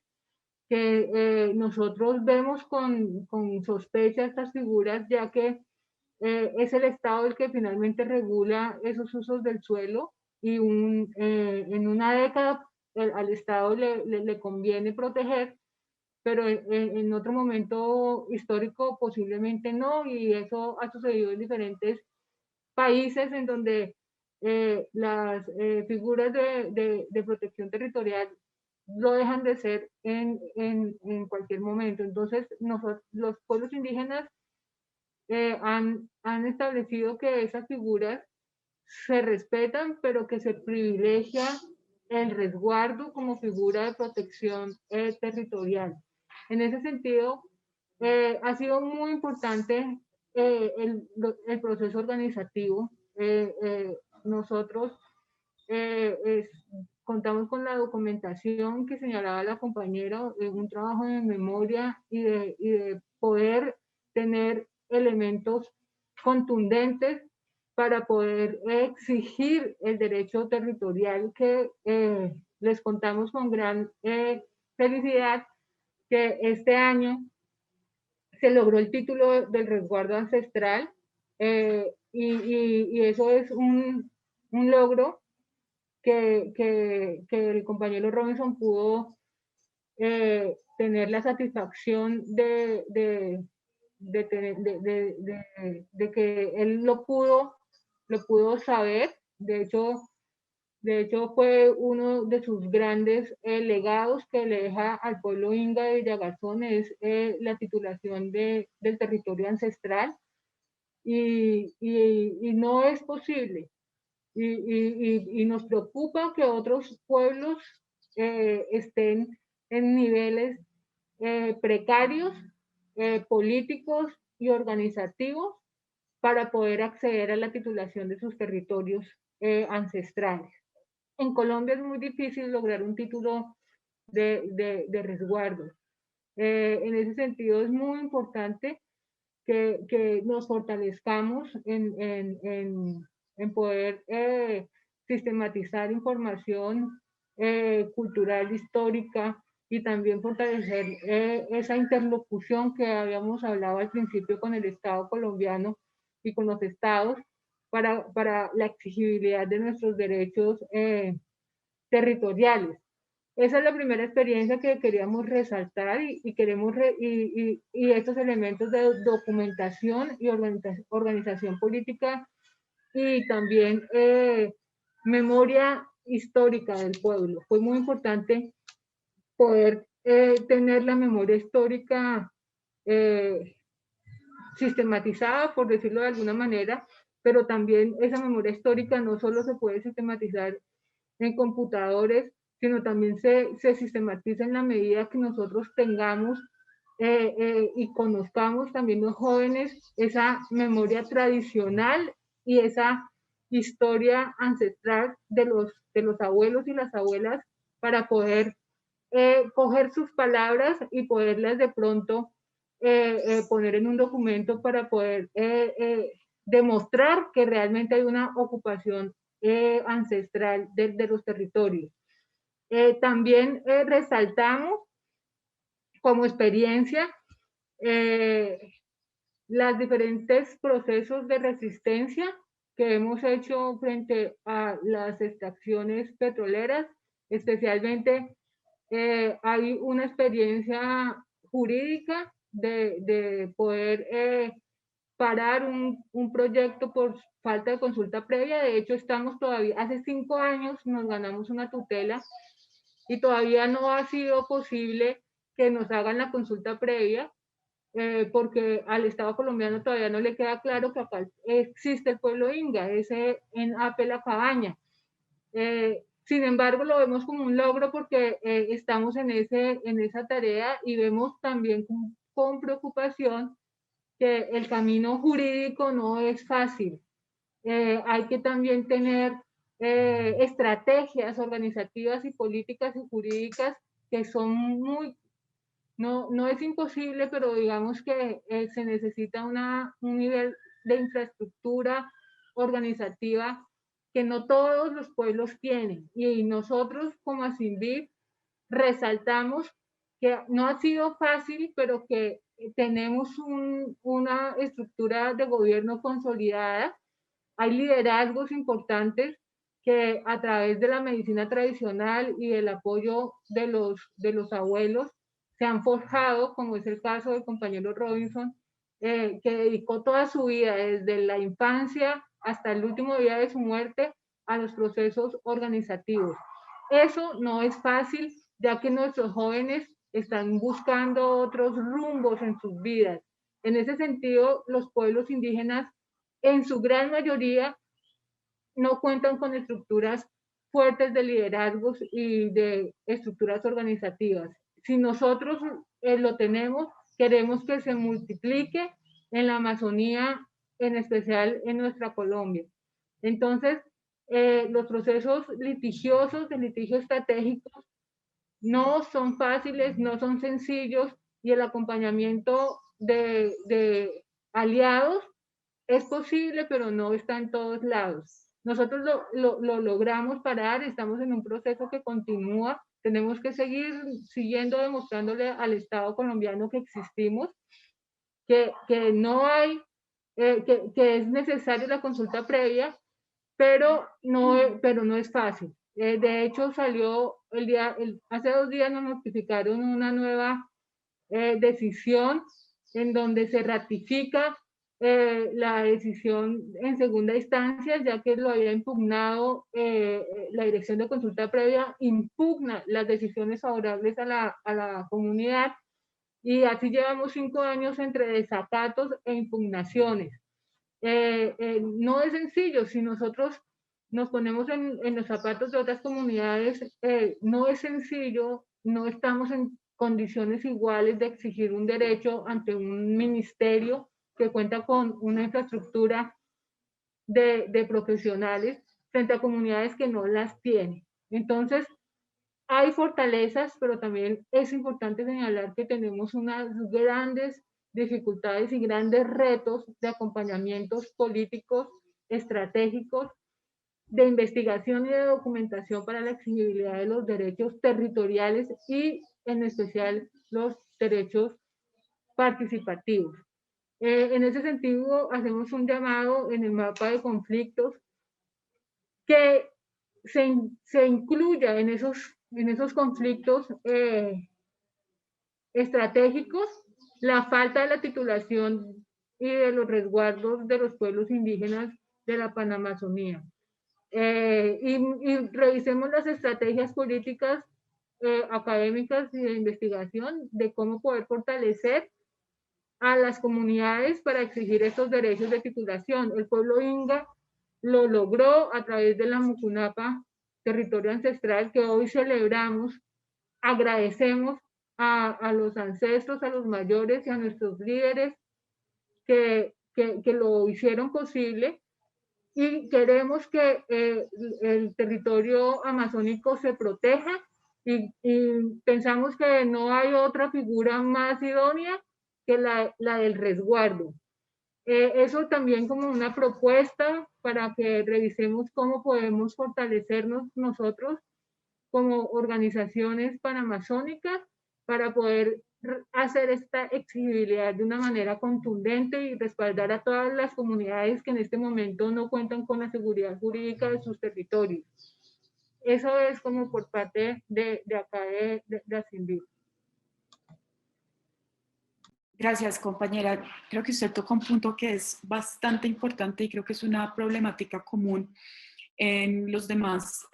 S5: que nosotros vemos con sospecha estas figuras, ya que es el Estado el que finalmente regula esos usos del suelo, y en una década al Estado le conviene proteger, pero en otro momento histórico posiblemente no, y eso ha sucedido en diferentes países en donde las figuras de protección territorial lo dejan de ser en cualquier momento. Entonces, los pueblos indígenas han establecido que esas figuras se respetan, pero que se privilegia el resguardo como figura de protección territorial. En ese sentido, ha sido muy importante el proceso organizativo. Nosotros contamos con la documentación que señalaba la compañera, un trabajo de memoria y de poder tener elementos contundentes para poder exigir el derecho territorial que les contamos con gran felicidad que este año se logró el título del resguardo ancestral y eso es un logro que el compañero Robinson pudo tener la satisfacción de que él lo pudo saber. De hecho, fue uno de sus grandes legados que le deja al pueblo inga de Villagarzón, es la titulación del territorio ancestral. Y no es posible. Y nos preocupa que otros pueblos estén en niveles precarios, políticos y organizativos para poder acceder a la titulación de sus territorios ancestrales. En Colombia es muy difícil lograr un título de resguardo. En ese sentido es muy importante que nos fortalezcamos en poder sistematizar información cultural, histórica, y también fortalecer esa interlocución que habíamos hablado al principio con el Estado colombiano y con los estados para la exigibilidad de nuestros derechos territoriales. Esa es la primera experiencia que queríamos resaltar y queremos y estos elementos de documentación y organización política y también memoria histórica del pueblo. Fue muy importante poder tener la memoria histórica sistematizada, por decirlo de alguna manera, pero también esa memoria histórica no solo se puede sistematizar en computadores, sino también se sistematiza en la medida que nosotros tengamos y conozcamos también los jóvenes esa memoria tradicional y esa historia ancestral de los abuelos y las abuelas para poder coger sus palabras y poderlas de pronto poner en un documento para poder demostrar que realmente hay una ocupación ancestral de los territorios. También resaltamos como experiencia los diferentes procesos de resistencia que hemos hecho frente a las extracciones petroleras, especialmente hay una experiencia jurídica de poder parar un proyecto por falta de consulta previa. De hecho, estamos todavía, hace 5 años nos ganamos una tutela y todavía no ha sido posible que nos hagan la consulta previa porque al Estado colombiano todavía no le queda claro que acá existe el pueblo inga, ese en Apela Cabaña. Sin embargo, lo vemos como un logro porque estamos en esa tarea y vemos también con preocupación que el camino jurídico no es fácil. Hay que también tener estrategias organizativas y políticas y jurídicas que son no es imposible, pero digamos que se necesita un nivel de infraestructura organizativa que no todos los pueblos tienen. Y nosotros como ASINVIP resaltamos que no ha sido fácil, pero que tenemos una estructura de gobierno consolidada. Hay liderazgos importantes que a través de la medicina tradicional y del apoyo de los abuelos se han forjado, como es el caso del compañero Robinson, que dedicó toda su vida, desde la infancia hasta el último día de su muerte, a los procesos organizativos. Eso no es fácil, ya que nuestros jóvenes están buscando otros rumbos en sus vidas. En ese sentido, los pueblos indígenas, en su gran mayoría, no cuentan con estructuras fuertes de liderazgos y de estructuras organizativas. Si nosotros lo tenemos, queremos que se multiplique en la Amazonía, en especial en nuestra Colombia. Entonces, los procesos litigiosos, de litigio estratégico, no son fáciles, no son sencillos, y el acompañamiento de aliados es posible, pero no está en todos lados. Nosotros lo logramos parar, estamos en un proceso que continúa, tenemos que seguir siguiendo demostrándole al Estado colombiano que existimos, que no hay, que es necesaria la consulta previa, pero no es fácil. De hecho, salió hace 2 días nos notificaron una nueva decisión en donde se ratifica la decisión en segunda instancia, ya que lo había impugnado la Dirección de Consulta Previa, impugna las decisiones favorables a la comunidad, y así llevamos 5 años entre desacatos e impugnaciones. No es sencillo, si nosotros nos ponemos en los zapatos de otras comunidades, no es sencillo, no estamos en condiciones iguales de exigir un derecho ante un ministerio que cuenta con una infraestructura de profesionales frente a comunidades que no las tienen. Entonces, hay fortalezas, pero también es importante señalar que tenemos unas grandes dificultades y grandes retos de acompañamientos políticos, estratégicos, de investigación y de documentación para la exigibilidad de los derechos territoriales y en especial los derechos participativos. En ese sentido, hacemos un llamado en el mapa de conflictos que se incluya en esos conflictos estratégicos la falta de la titulación y de los resguardos de los pueblos indígenas de la Panamazonía. Y revisemos las estrategias políticas, académicas y de investigación de cómo poder fortalecer a las comunidades para exigir estos derechos de titulación. El pueblo inga lo logró a través de la Mucunapa, territorio ancestral que hoy celebramos. Agradecemos a los ancestros, a los mayores y a nuestros líderes que lo hicieron posible, y queremos que el territorio amazónico se proteja, y pensamos que no hay otra figura más idónea que la del resguardo. Eso también como una propuesta para que revisemos cómo podemos fortalecernos nosotros como organizaciones panamazónicas para poder hacer esta exigibilidad de una manera contundente y respaldar a todas las comunidades que en este momento no cuentan con la seguridad jurídica de sus territorios. Eso es como por parte de acá de Asindí.
S1: Gracias, compañera. Creo que usted toca un punto que es bastante importante y creo que es una problemática común en los demás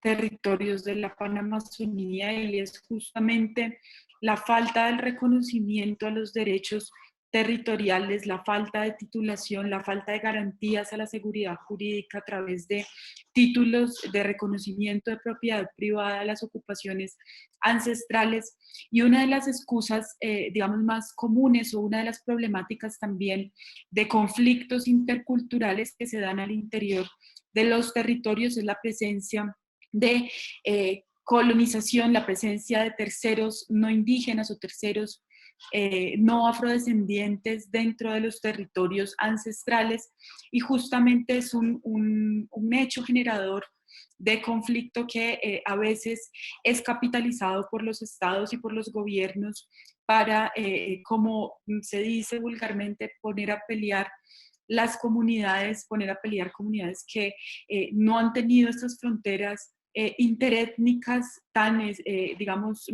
S1: territorios de la Panamazonía, y es justamente la falta del reconocimiento a los derechos territoriales, la falta de titulación, la falta de garantías a la seguridad jurídica a través de títulos de reconocimiento de propiedad privada a las ocupaciones ancestrales. Y una de las excusas, digamos, más comunes, o una de las problemáticas también de conflictos interculturales que se dan al interior de los territorios, es la presencia de colonización, la presencia de terceros no indígenas o terceros no afrodescendientes dentro de los territorios ancestrales, y justamente es un hecho generador de conflicto que a veces es capitalizado por los estados y por los gobiernos para, como se dice vulgarmente, poner a pelear las comunidades, poner a pelear comunidades que no han tenido estas fronteras interétnicas tan, digamos,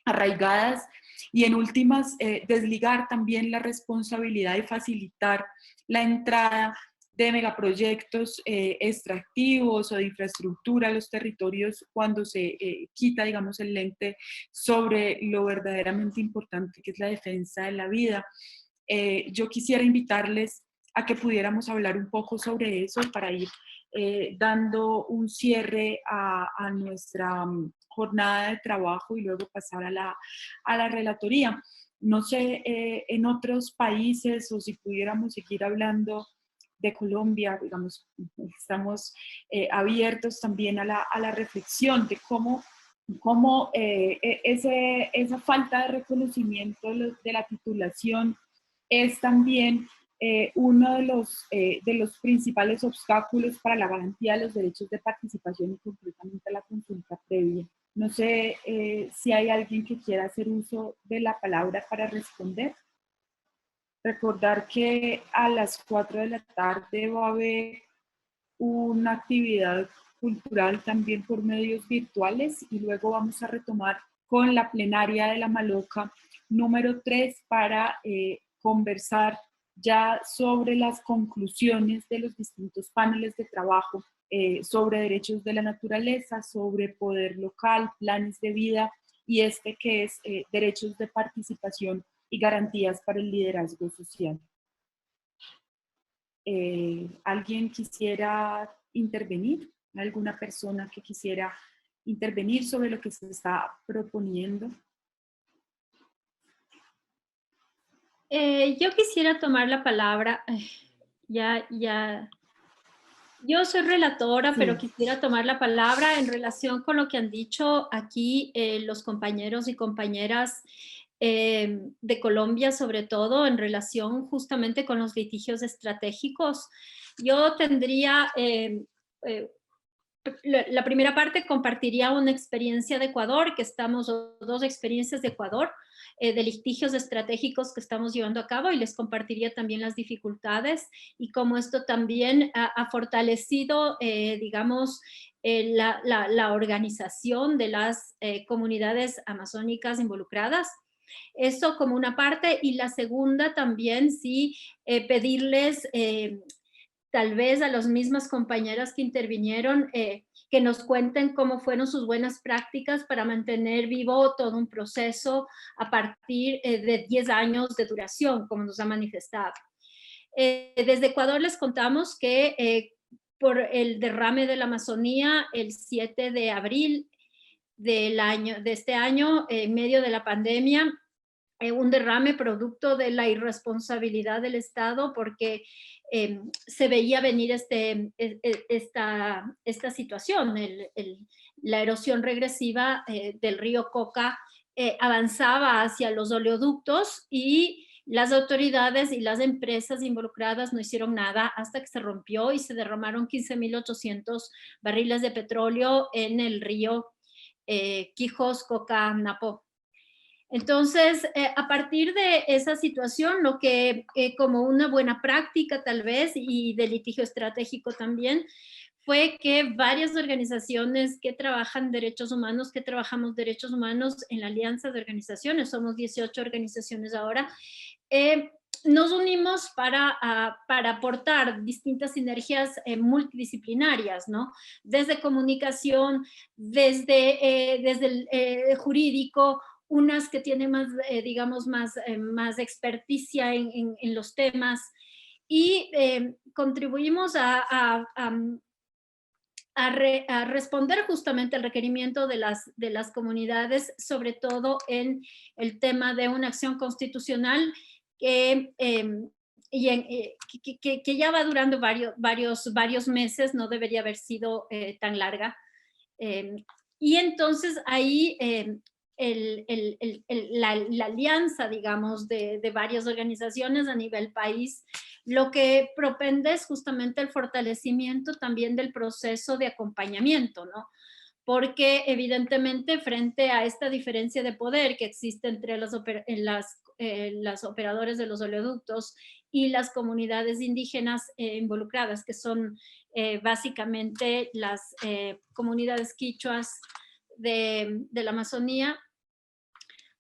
S1: arraigadas, y en últimas desligar también la responsabilidad de facilitar la entrada de megaproyectos extractivos o de infraestructura a los territorios cuando se quita, digamos, el lente sobre lo verdaderamente importante que es la defensa de la vida. Yo quisiera invitarles a que pudiéramos hablar un poco sobre eso para ir dando un cierre a nuestra jornada de trabajo y luego pasar a la relatoría. No sé, en otros países, o si pudiéramos seguir hablando de Colombia, digamos, estamos abiertos también a la reflexión de cómo esa falta de reconocimiento de la titulación es también uno de los principales obstáculos para la garantía de los derechos de participación y concretamente la consulta previa. No sé si hay alguien que quiera hacer uso de la palabra para responder. Recordar que a las 4 de la tarde va a haber una actividad cultural también por medios virtuales y luego vamos a retomar con la plenaria de la Maloca número 3 para conversar ya sobre las conclusiones de los distintos paneles de trabajo sobre derechos de la naturaleza, sobre poder local, planes de vida y este que es derechos de participación y garantías para el liderazgo social. ¿Alguien quisiera intervenir? ¿Alguna persona que quisiera intervenir sobre lo que se está proponiendo?
S12: Yo quisiera tomar la palabra. Yo soy relatora, pero quisiera tomar la palabra en relación con lo que han dicho aquí los compañeros y compañeras de Colombia, sobre todo en relación justamente con los litigios estratégicos. Yo tendría, la primera parte compartiría una experiencia de Ecuador, que estamos, dos experiencias de Ecuador, de litigios estratégicos que estamos llevando a cabo, y les compartiría también las dificultades y cómo esto también ha fortalecido, digamos, la organización de las comunidades amazónicas involucradas. Eso como una parte, y la segunda también sí pedirles tal vez a las mismas compañeras que intervinieron que nos cuenten cómo fueron sus buenas prácticas para mantener vivo todo un proceso a partir de 10 años de duración, como nos ha manifestado. Desde Ecuador les contamos que por el derrame de la Amazonía, el 7 de abril de este año, en medio de la pandemia, un derrame producto de la irresponsabilidad del Estado, porque se veía venir esta situación, la erosión regresiva del río Coca avanzaba hacia los oleoductos y las autoridades y las empresas involucradas no hicieron nada hasta que se rompió y se derramaron 15.800 barriles de petróleo en el río Quijos, Coca, Napo. Entonces, a partir de esa situación, lo que como una buena práctica tal vez, y de litigio estratégico también, fue que varias organizaciones que trabajan derechos humanos, que trabajamos derechos humanos en la alianza de organizaciones, somos 18 organizaciones ahora, nos unimos para aportar distintas sinergias multidisciplinarias, ¿no? Desde comunicación, desde el jurídico, unas que tienen más, digamos, más experticia en los temas, y contribuimos a responder justamente al requerimiento de las comunidades, sobre todo en el tema de una acción constitucional que ya va durando varios meses, no debería haber sido tan larga. Y entonces ahí la alianza, digamos, de varias organizaciones a nivel país, lo que propende es justamente el fortalecimiento también del proceso de acompañamiento, ¿no? Porque evidentemente frente a esta diferencia de poder que existe entre las operadores de los oleoductos y las comunidades indígenas involucradas, que son básicamente las comunidades quichuas de la Amazonía,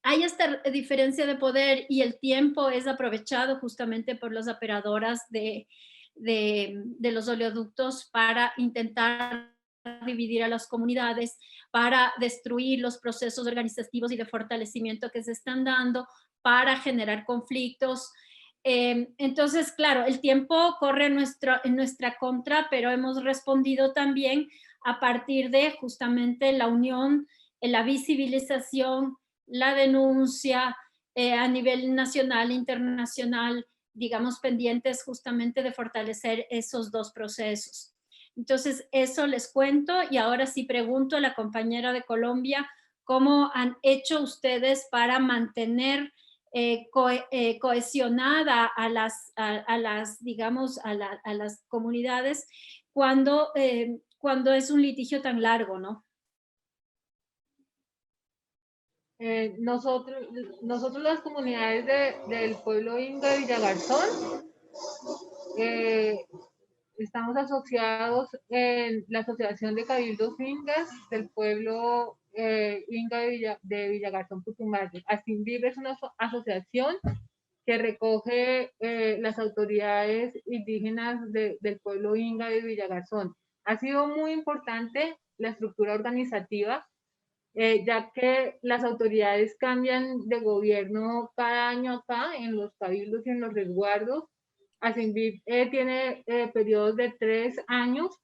S12: hay esta diferencia de poder y el tiempo es aprovechado justamente por las operadoras de los oleoductos para intentar dividir a las comunidades, para destruir los procesos organizativos y de fortalecimiento que se están dando, para generar conflictos. Entonces, claro, el tiempo corre en nuestra contra, pero hemos respondido también a partir de justamente la unión, la visibilización, la denuncia a nivel nacional e internacional, digamos, pendientes justamente de fortalecer esos dos procesos. Entonces, eso les cuento, y ahora sí pregunto a la compañera de Colombia, ¿cómo han hecho ustedes para mantener cohesionada a las, digamos, a las comunidades cuando es un litigio tan largo, ¿no?
S5: Nosotros las comunidades del pueblo Inga de Villagarzón estamos asociados en la Asociación de Cabildos Ingas del pueblo Inga de Villagarzón, Putumayo. ASINVIV es una asociación que recoge las autoridades indígenas del pueblo Inga de Villagarzón. Ha sido muy importante la estructura organizativa, ya que las autoridades cambian de gobierno cada año acá en los cabildos y en los resguardos. ASINVIV tiene periodos de 3 años,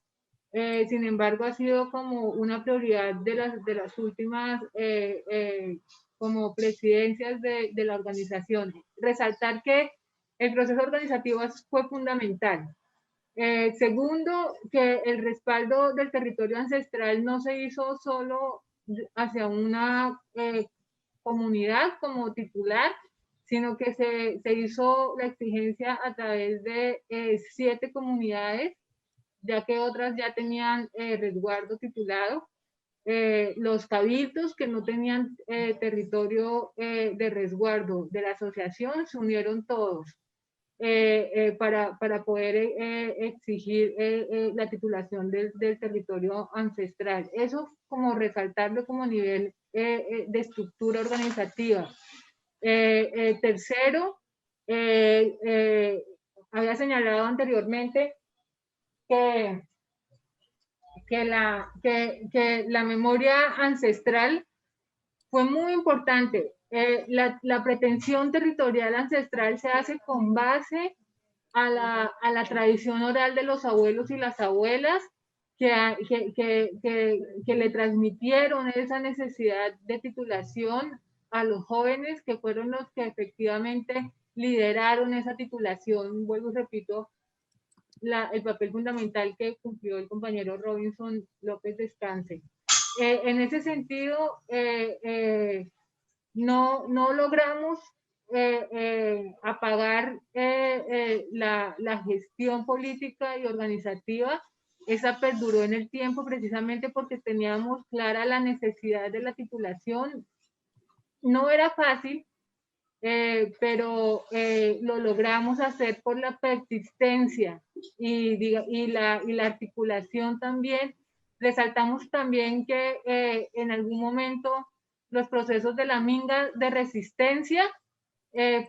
S5: sin embargo ha sido como una prioridad de las últimas como presidencias de la organización. Resaltar que el proceso organizativo fue fundamental. Segundo, que el respaldo del territorio ancestral no se hizo solo hacia una comunidad como titular, sino que se hizo la exigencia a través de 7 comunidades, ya que otras ya tenían resguardo titulado. Los cabildos que no tenían territorio de resguardo de la asociación se unieron todos. Para poder exigir la titulación del territorio ancestral. Eso como resaltarlo como nivel de estructura organizativa. Tercero, había señalado anteriormente que la memoria ancestral fue muy importante. La pretensión territorial ancestral se hace con base a la tradición oral de los abuelos y las abuelas que le transmitieron esa necesidad de titulación a los jóvenes, que fueron los que efectivamente lideraron esa titulación. Vuelvo y repito, el papel fundamental que cumplió el compañero Robinson López Descanse. En ese sentido, no logramos apagar la gestión política y organizativa. Esa perduró en el tiempo precisamente porque teníamos clara la necesidad de la titulación. No era fácil, pero lo logramos hacer por la persistencia y la articulación también. Resaltamos también que en algún momento los procesos de la minga de resistencia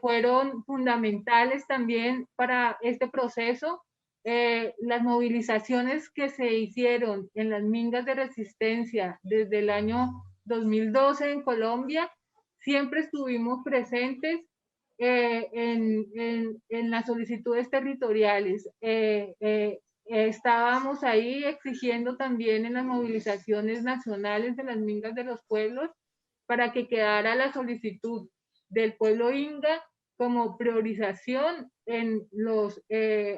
S5: fueron fundamentales también para este proceso. Las movilizaciones que se hicieron en las mingas de resistencia desde el año 2012 en Colombia, siempre estuvimos presentes en las solicitudes territoriales. Estábamos ahí exigiendo también en las movilizaciones nacionales de las mingas de los pueblos para que quedara la solicitud del pueblo Inga como priorización en los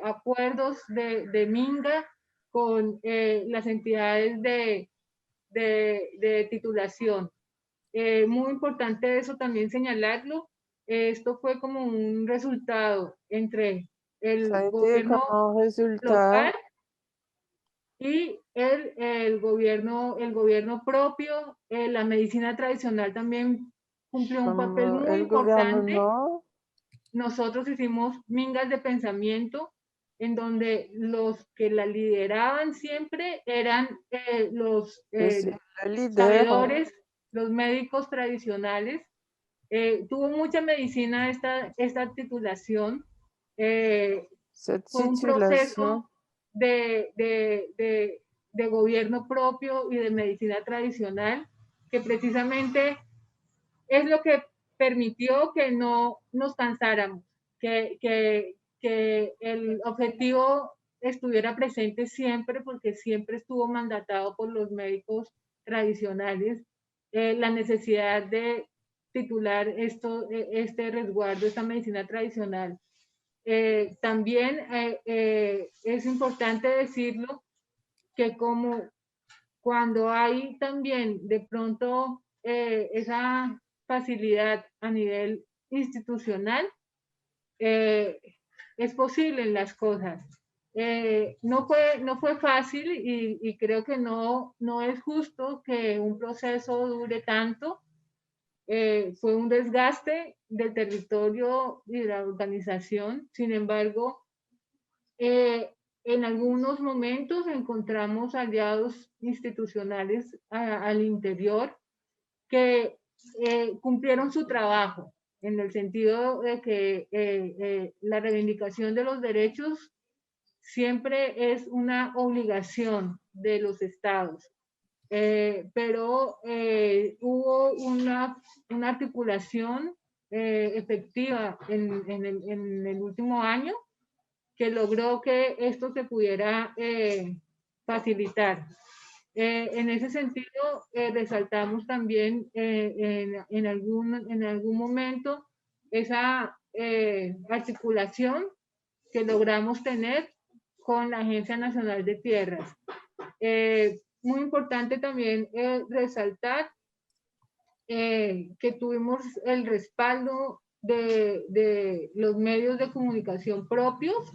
S5: acuerdos de Minga con las entidades de titulación. Muy importante eso también señalarlo. Esto fue como un resultado entre el gobierno local y el gobierno propio. La medicina tradicional también cumplió un papel muy importante. Nosotros hicimos mingas de pensamiento en donde los que la lideraban siempre eran los sabedores, los médicos tradicionales. Tuvo mucha medicina esta titulación. Fue un proceso de gobierno propio y de medicina tradicional que precisamente es lo que permitió que no nos cansáramos, que el objetivo estuviera presente siempre, porque siempre estuvo mandatado por los médicos tradicionales, la necesidad de titular este resguardo, esta medicina tradicional. También es importante decirlo que como cuando hay también de pronto esa facilidad a nivel institucional, es posible en las cosas. No fue fácil y creo que no es justo que un proceso dure tanto. Fue un desgaste del territorio y de la organización. Sin embargo, en algunos momentos encontramos aliados institucionales al interior que cumplieron su trabajo, en el sentido de que la reivindicación de los derechos siempre es una obligación de los estados. Pero hubo una articulación efectiva en el último año que logró que esto se pudiera facilitar. En ese sentido, resaltamos también en algún momento esa articulación que logramos tener con la Agencia Nacional de Tierras. Muy importante también resaltar que tuvimos el respaldo de los medios de comunicación propios.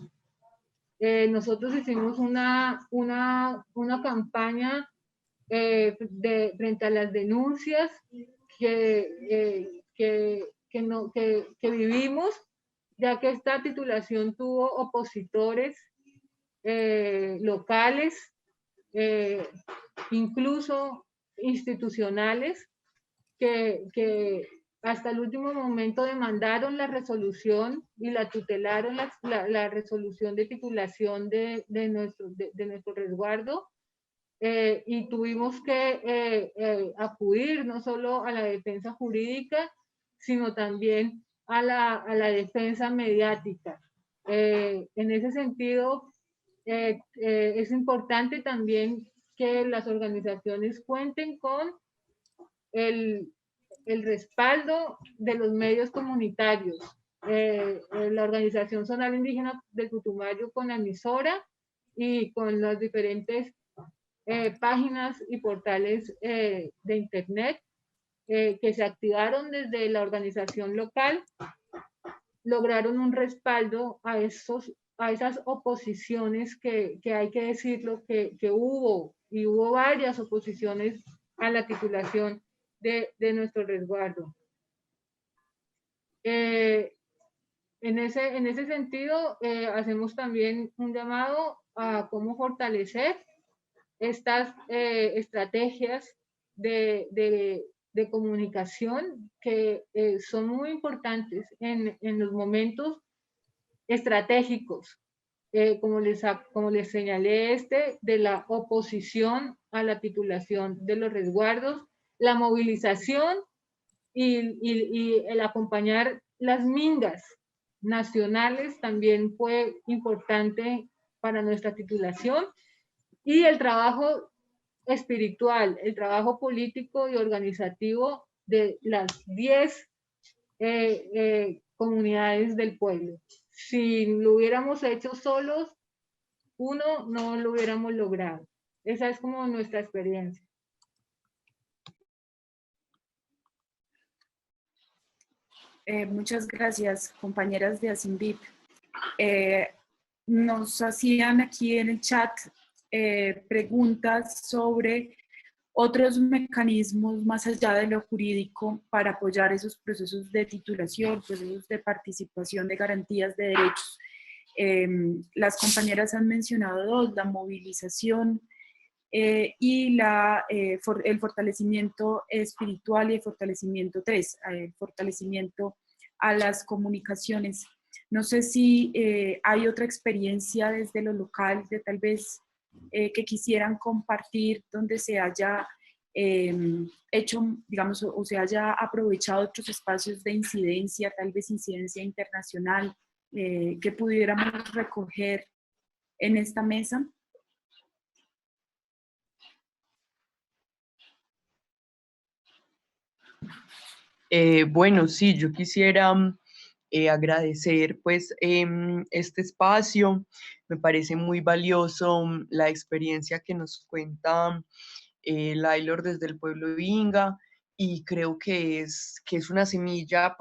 S5: Nosotros hicimos una campaña frente a las denuncias que vivimos, ya que esta titulación tuvo opositores locales, incluso institucionales, que hasta el último momento demandaron la resolución y la tutelaron la resolución de titulación de nuestro resguardo, y tuvimos que acudir no solo a la defensa jurídica, sino también a la defensa mediática. En ese sentido, es importante también que las organizaciones cuenten con el respaldo de los medios comunitarios. La Organización Zonal Indígena del Putumayo con la emisora y con las diferentes páginas y portales de internet que se activaron desde la organización local, lograron un respaldo a esas oposiciones que hay que decirlo, que hubo varias oposiciones a la titulación de nuestro resguardo. En ese sentido, hacemos también un llamado a cómo fortalecer estas estrategias de comunicación que son muy importantes en los momentos estratégicos, como les señalé, de la oposición a la titulación de los resguardos, la movilización y el acompañar las mingas nacionales también fue importante para nuestra titulación, y el trabajo espiritual, el trabajo político y organizativo de las 10 comunidades del pueblo. Si lo hubiéramos hecho solos, no lo hubiéramos logrado. Esa es como nuestra experiencia.
S1: Muchas gracias, compañeras de ASINVIP. Nos hacían aquí en el chat preguntas sobre otros mecanismos más allá de lo jurídico para apoyar esos procesos de titulación, procesos de participación, de garantías de derechos. Las compañeras han mencionado dos: la movilización y el fortalecimiento espiritual, y el fortalecimiento el fortalecimiento a las comunicaciones. No sé si hay otra experiencia desde lo local, de tal vez que quisieran compartir, donde se haya hecho, digamos, o se haya aprovechado otros espacios de incidencia, tal vez incidencia internacional, que pudiéramos recoger en esta mesa.
S13: Bueno, sí, yo quisiera agradecer pues este espacio. Me parece muy valioso la experiencia que nos cuenta Laylor desde el pueblo Inga, y creo que es una semilla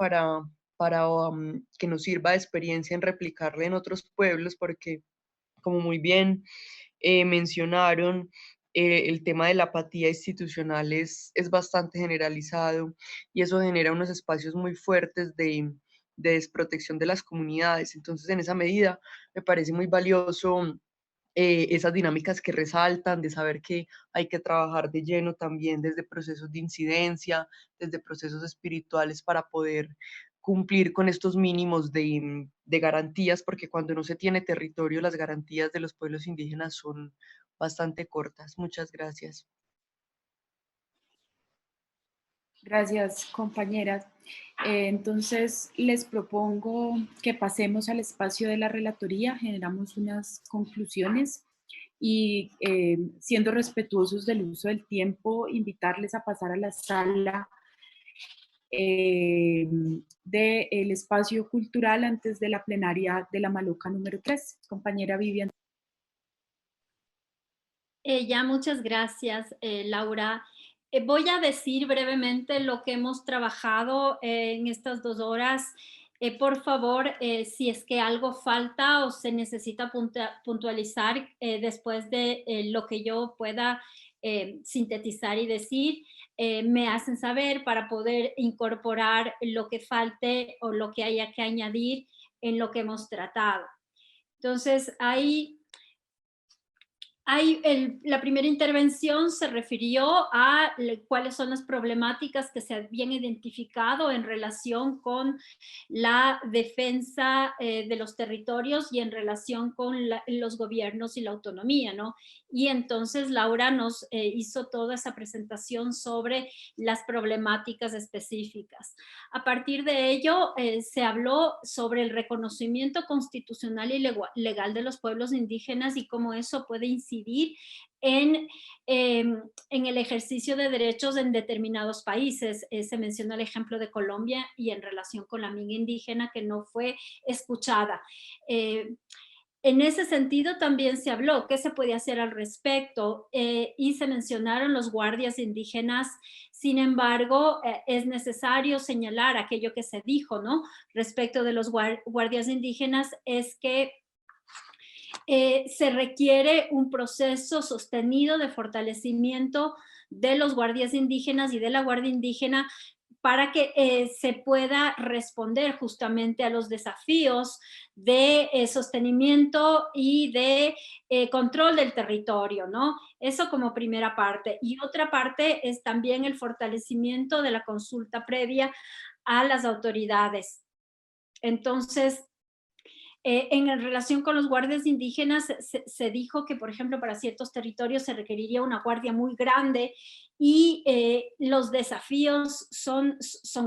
S13: que nos sirva de experiencia en replicarla en otros pueblos, porque como muy bien mencionaron, el tema de la apatía institucional es bastante generalizado y eso genera unos espacios muy fuertes de desprotección de las comunidades. Entonces, en esa medida, me parece muy valioso esas dinámicas que resaltan, de saber que hay que trabajar de lleno también desde procesos de incidencia, desde procesos espirituales para poder cumplir con estos mínimos de garantías, porque cuando no se tiene territorio, las garantías de los pueblos indígenas son bastante cortas. Muchas gracias.
S1: Gracias, compañeras. Entonces, les propongo que pasemos al espacio de la relatoría, generamos unas conclusiones y, siendo respetuosos del uso del tiempo, invitarles a pasar a la sala del espacio cultural antes de la plenaria de la Maloca número 3. Compañera Vivian.
S12: Muchas gracias, Laura. Voy a decir brevemente lo que hemos trabajado en estas 2 horas. Por favor, si es que algo falta o se necesita puntualizar después de lo que yo pueda sintetizar y decir, me hacen saber para poder incorporar lo que falte o lo que haya que añadir en lo que hemos tratado. Entonces, la primera intervención se refirió a cuáles son las problemáticas que se habían identificado en relación con la defensa de los territorios y en relación con los gobiernos y la autonomía, ¿no? Y entonces Laura nos hizo toda esa presentación sobre las problemáticas específicas. A partir de ello, se habló sobre el reconocimiento constitucional y legal de los pueblos indígenas y cómo eso puede incidir en el ejercicio de derechos en determinados países. Se menciona el ejemplo de Colombia y en relación con la minga indígena que no fue escuchada. En ese sentido también se habló qué se puede hacer al respecto y se mencionaron los guardias indígenas. Sin embargo, es necesario señalar aquello que se dijo, ¿no? Respecto de los guardias indígenas es que se requiere un proceso sostenido de fortalecimiento de los guardias indígenas y de la Guardia Indígena para que se pueda responder justamente a los desafíos de sostenimiento y de control del territorio, ¿no? Eso como primera parte. Y otra parte es también el fortalecimiento de la consulta previa a las autoridades. Entonces, en relación con los guardias indígenas, se dijo que, por ejemplo, para ciertos territorios se requeriría una guardia muy grande y los desafíos son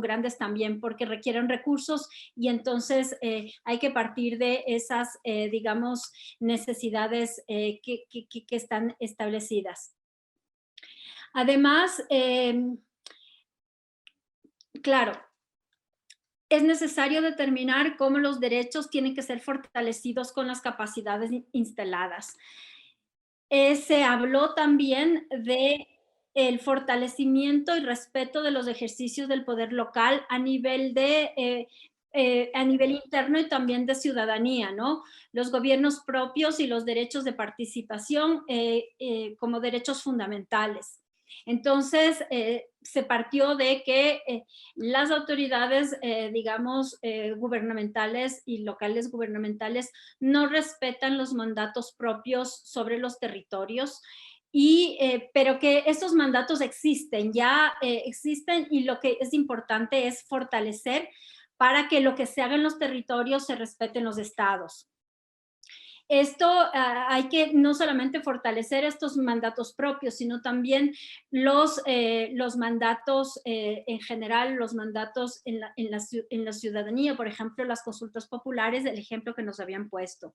S12: grandes también porque requieren recursos y entonces hay que partir de esas, digamos, necesidades que están establecidas. Además, claro, es necesario determinar cómo los derechos tienen que ser fortalecidos con las capacidades instaladas. Se habló también de el fortalecimiento y respeto de los ejercicios del poder local a nivel interno y también de ciudadanía, ¿no? Los gobiernos propios y los derechos de participación como derechos fundamentales. Entonces, se partió de que las autoridades, digamos, gubernamentales y locales gubernamentales no respetan los mandatos propios sobre los territorios, pero que estos mandatos existen, ya existen y lo que es importante es fortalecer para que lo que se haga en los territorios se respete en los estados. Esto hay que no solamente fortalecer estos mandatos propios, sino también los mandatos en general, los mandatos en la ciudadanía, por ejemplo, las consultas populares, el ejemplo que nos habían puesto.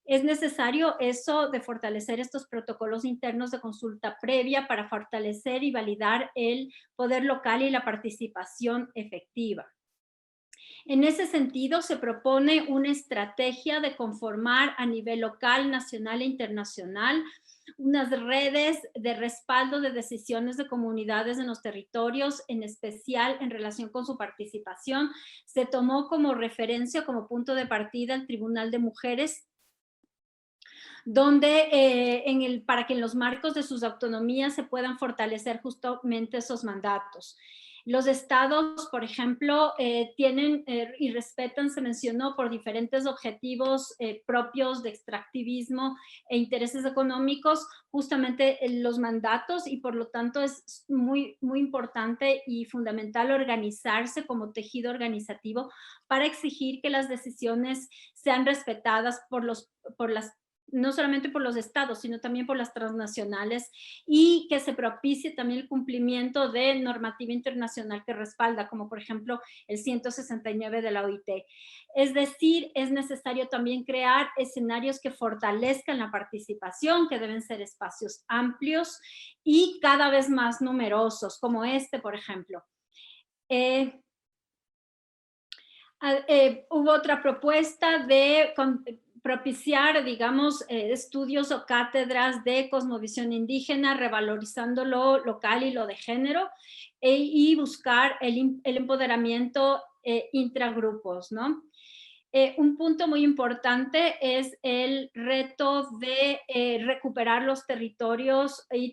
S12: Es necesario eso de fortalecer estos protocolos internos de consulta previa para fortalecer y validar el poder local y la participación efectiva. En ese sentido, se propone una estrategia de conformar a nivel local, nacional e internacional unas redes de respaldo de decisiones de comunidades en los territorios, en especial en relación con su participación. Se tomó como referencia, como punto de partida, el Tribunal de Mujeres, donde para que en los marcos de sus autonomías se puedan fortalecer justamente esos mandatos. Los estados, por ejemplo, tienen y respetan, se mencionó, por diferentes objetivos propios de extractivismo e intereses económicos, justamente los mandatos, y por lo tanto es muy, muy importante y fundamental organizarse como tejido organizativo para exigir que las decisiones sean respetadas no solamente por los estados, sino también por las transnacionales, y que se propicie también el cumplimiento de normativa internacional que respalda, como por ejemplo el 169 de la OIT. Es decir, es necesario también crear escenarios que fortalezcan la participación, que deben ser espacios amplios y cada vez más numerosos, como este, por ejemplo. Hubo otra propuesta de propiciar, digamos, estudios o cátedras de cosmovisión indígena, revalorizando lo local y lo de género, y buscar el empoderamiento intragrupos, ¿no? Un punto muy importante es el reto de recuperar los territorios y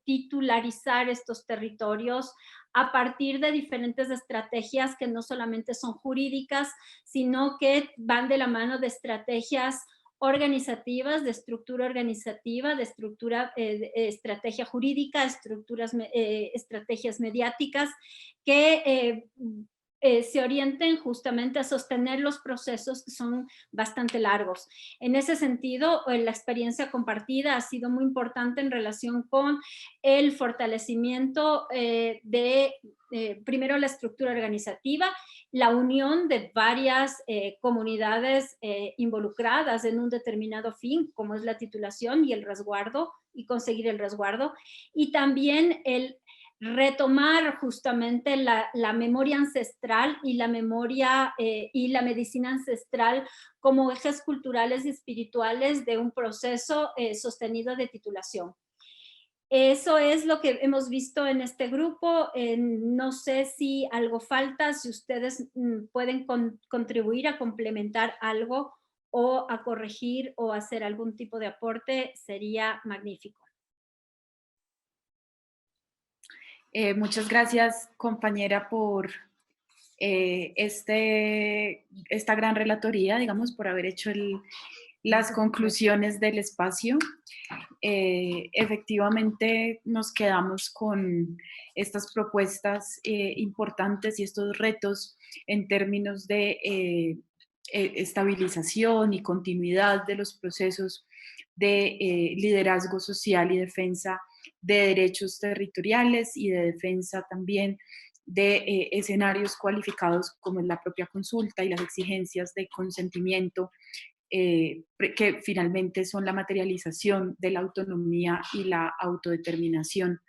S12: titularizar estos territorios a partir de diferentes estrategias que no solamente son jurídicas, sino que van de la mano de estrategias organizativas, de estructura organizativa, de estrategia jurídica, estrategias mediáticas que se orienten justamente a sostener los procesos que son bastante largos. En ese sentido, la experiencia compartida ha sido muy importante en relación con el fortalecimiento primero la estructura organizativa, la unión de varias comunidades involucradas en un determinado fin, como es la titulación y el resguardo, y conseguir el resguardo, y también el retomar justamente la memoria ancestral y la memoria y la medicina ancestral como ejes culturales y espirituales de un proceso sostenido de titulación. Eso es lo que hemos visto en este grupo. No sé si algo falta, si ustedes pueden contribuir a complementar algo o a corregir o hacer algún tipo de aporte, sería magnífico.
S1: Muchas gracias, compañera, por esta gran relatoría, digamos, por haber hecho las conclusiones del espacio. Efectivamente, nos quedamos con estas propuestas importantes y estos retos en términos de estabilización y continuidad de los procesos de liderazgo social y defensa de derechos territoriales y de defensa también de escenarios cualificados como es la propia consulta y las exigencias de consentimiento que finalmente son la materialización de la autonomía y la autodeterminación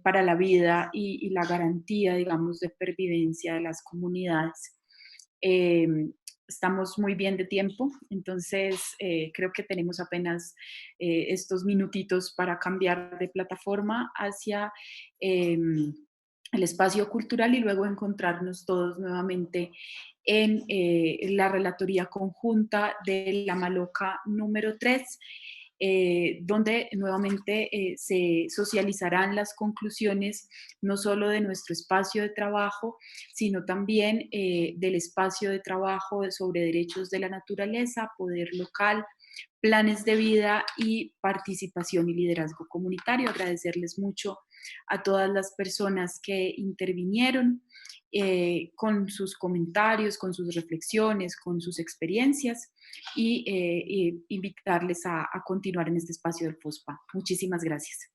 S1: para la vida y la garantía, digamos, de pervivencia de las comunidades. Estamos muy bien de tiempo, entonces creo que tenemos apenas estos minutitos para cambiar de plataforma hacia el espacio cultural y luego encontrarnos todos nuevamente en la relatoría conjunta de la Maloca número 3, donde nuevamente se socializarán las conclusiones no solo de nuestro espacio de trabajo, sino también del espacio de trabajo sobre derechos de la naturaleza, poder local, planes de vida y participación y liderazgo comunitario. Agradecerles mucho a todas las personas que intervinieron con sus comentarios, con sus reflexiones, con sus experiencias y invitarles a continuar en este espacio del FOSPA. Muchísimas gracias.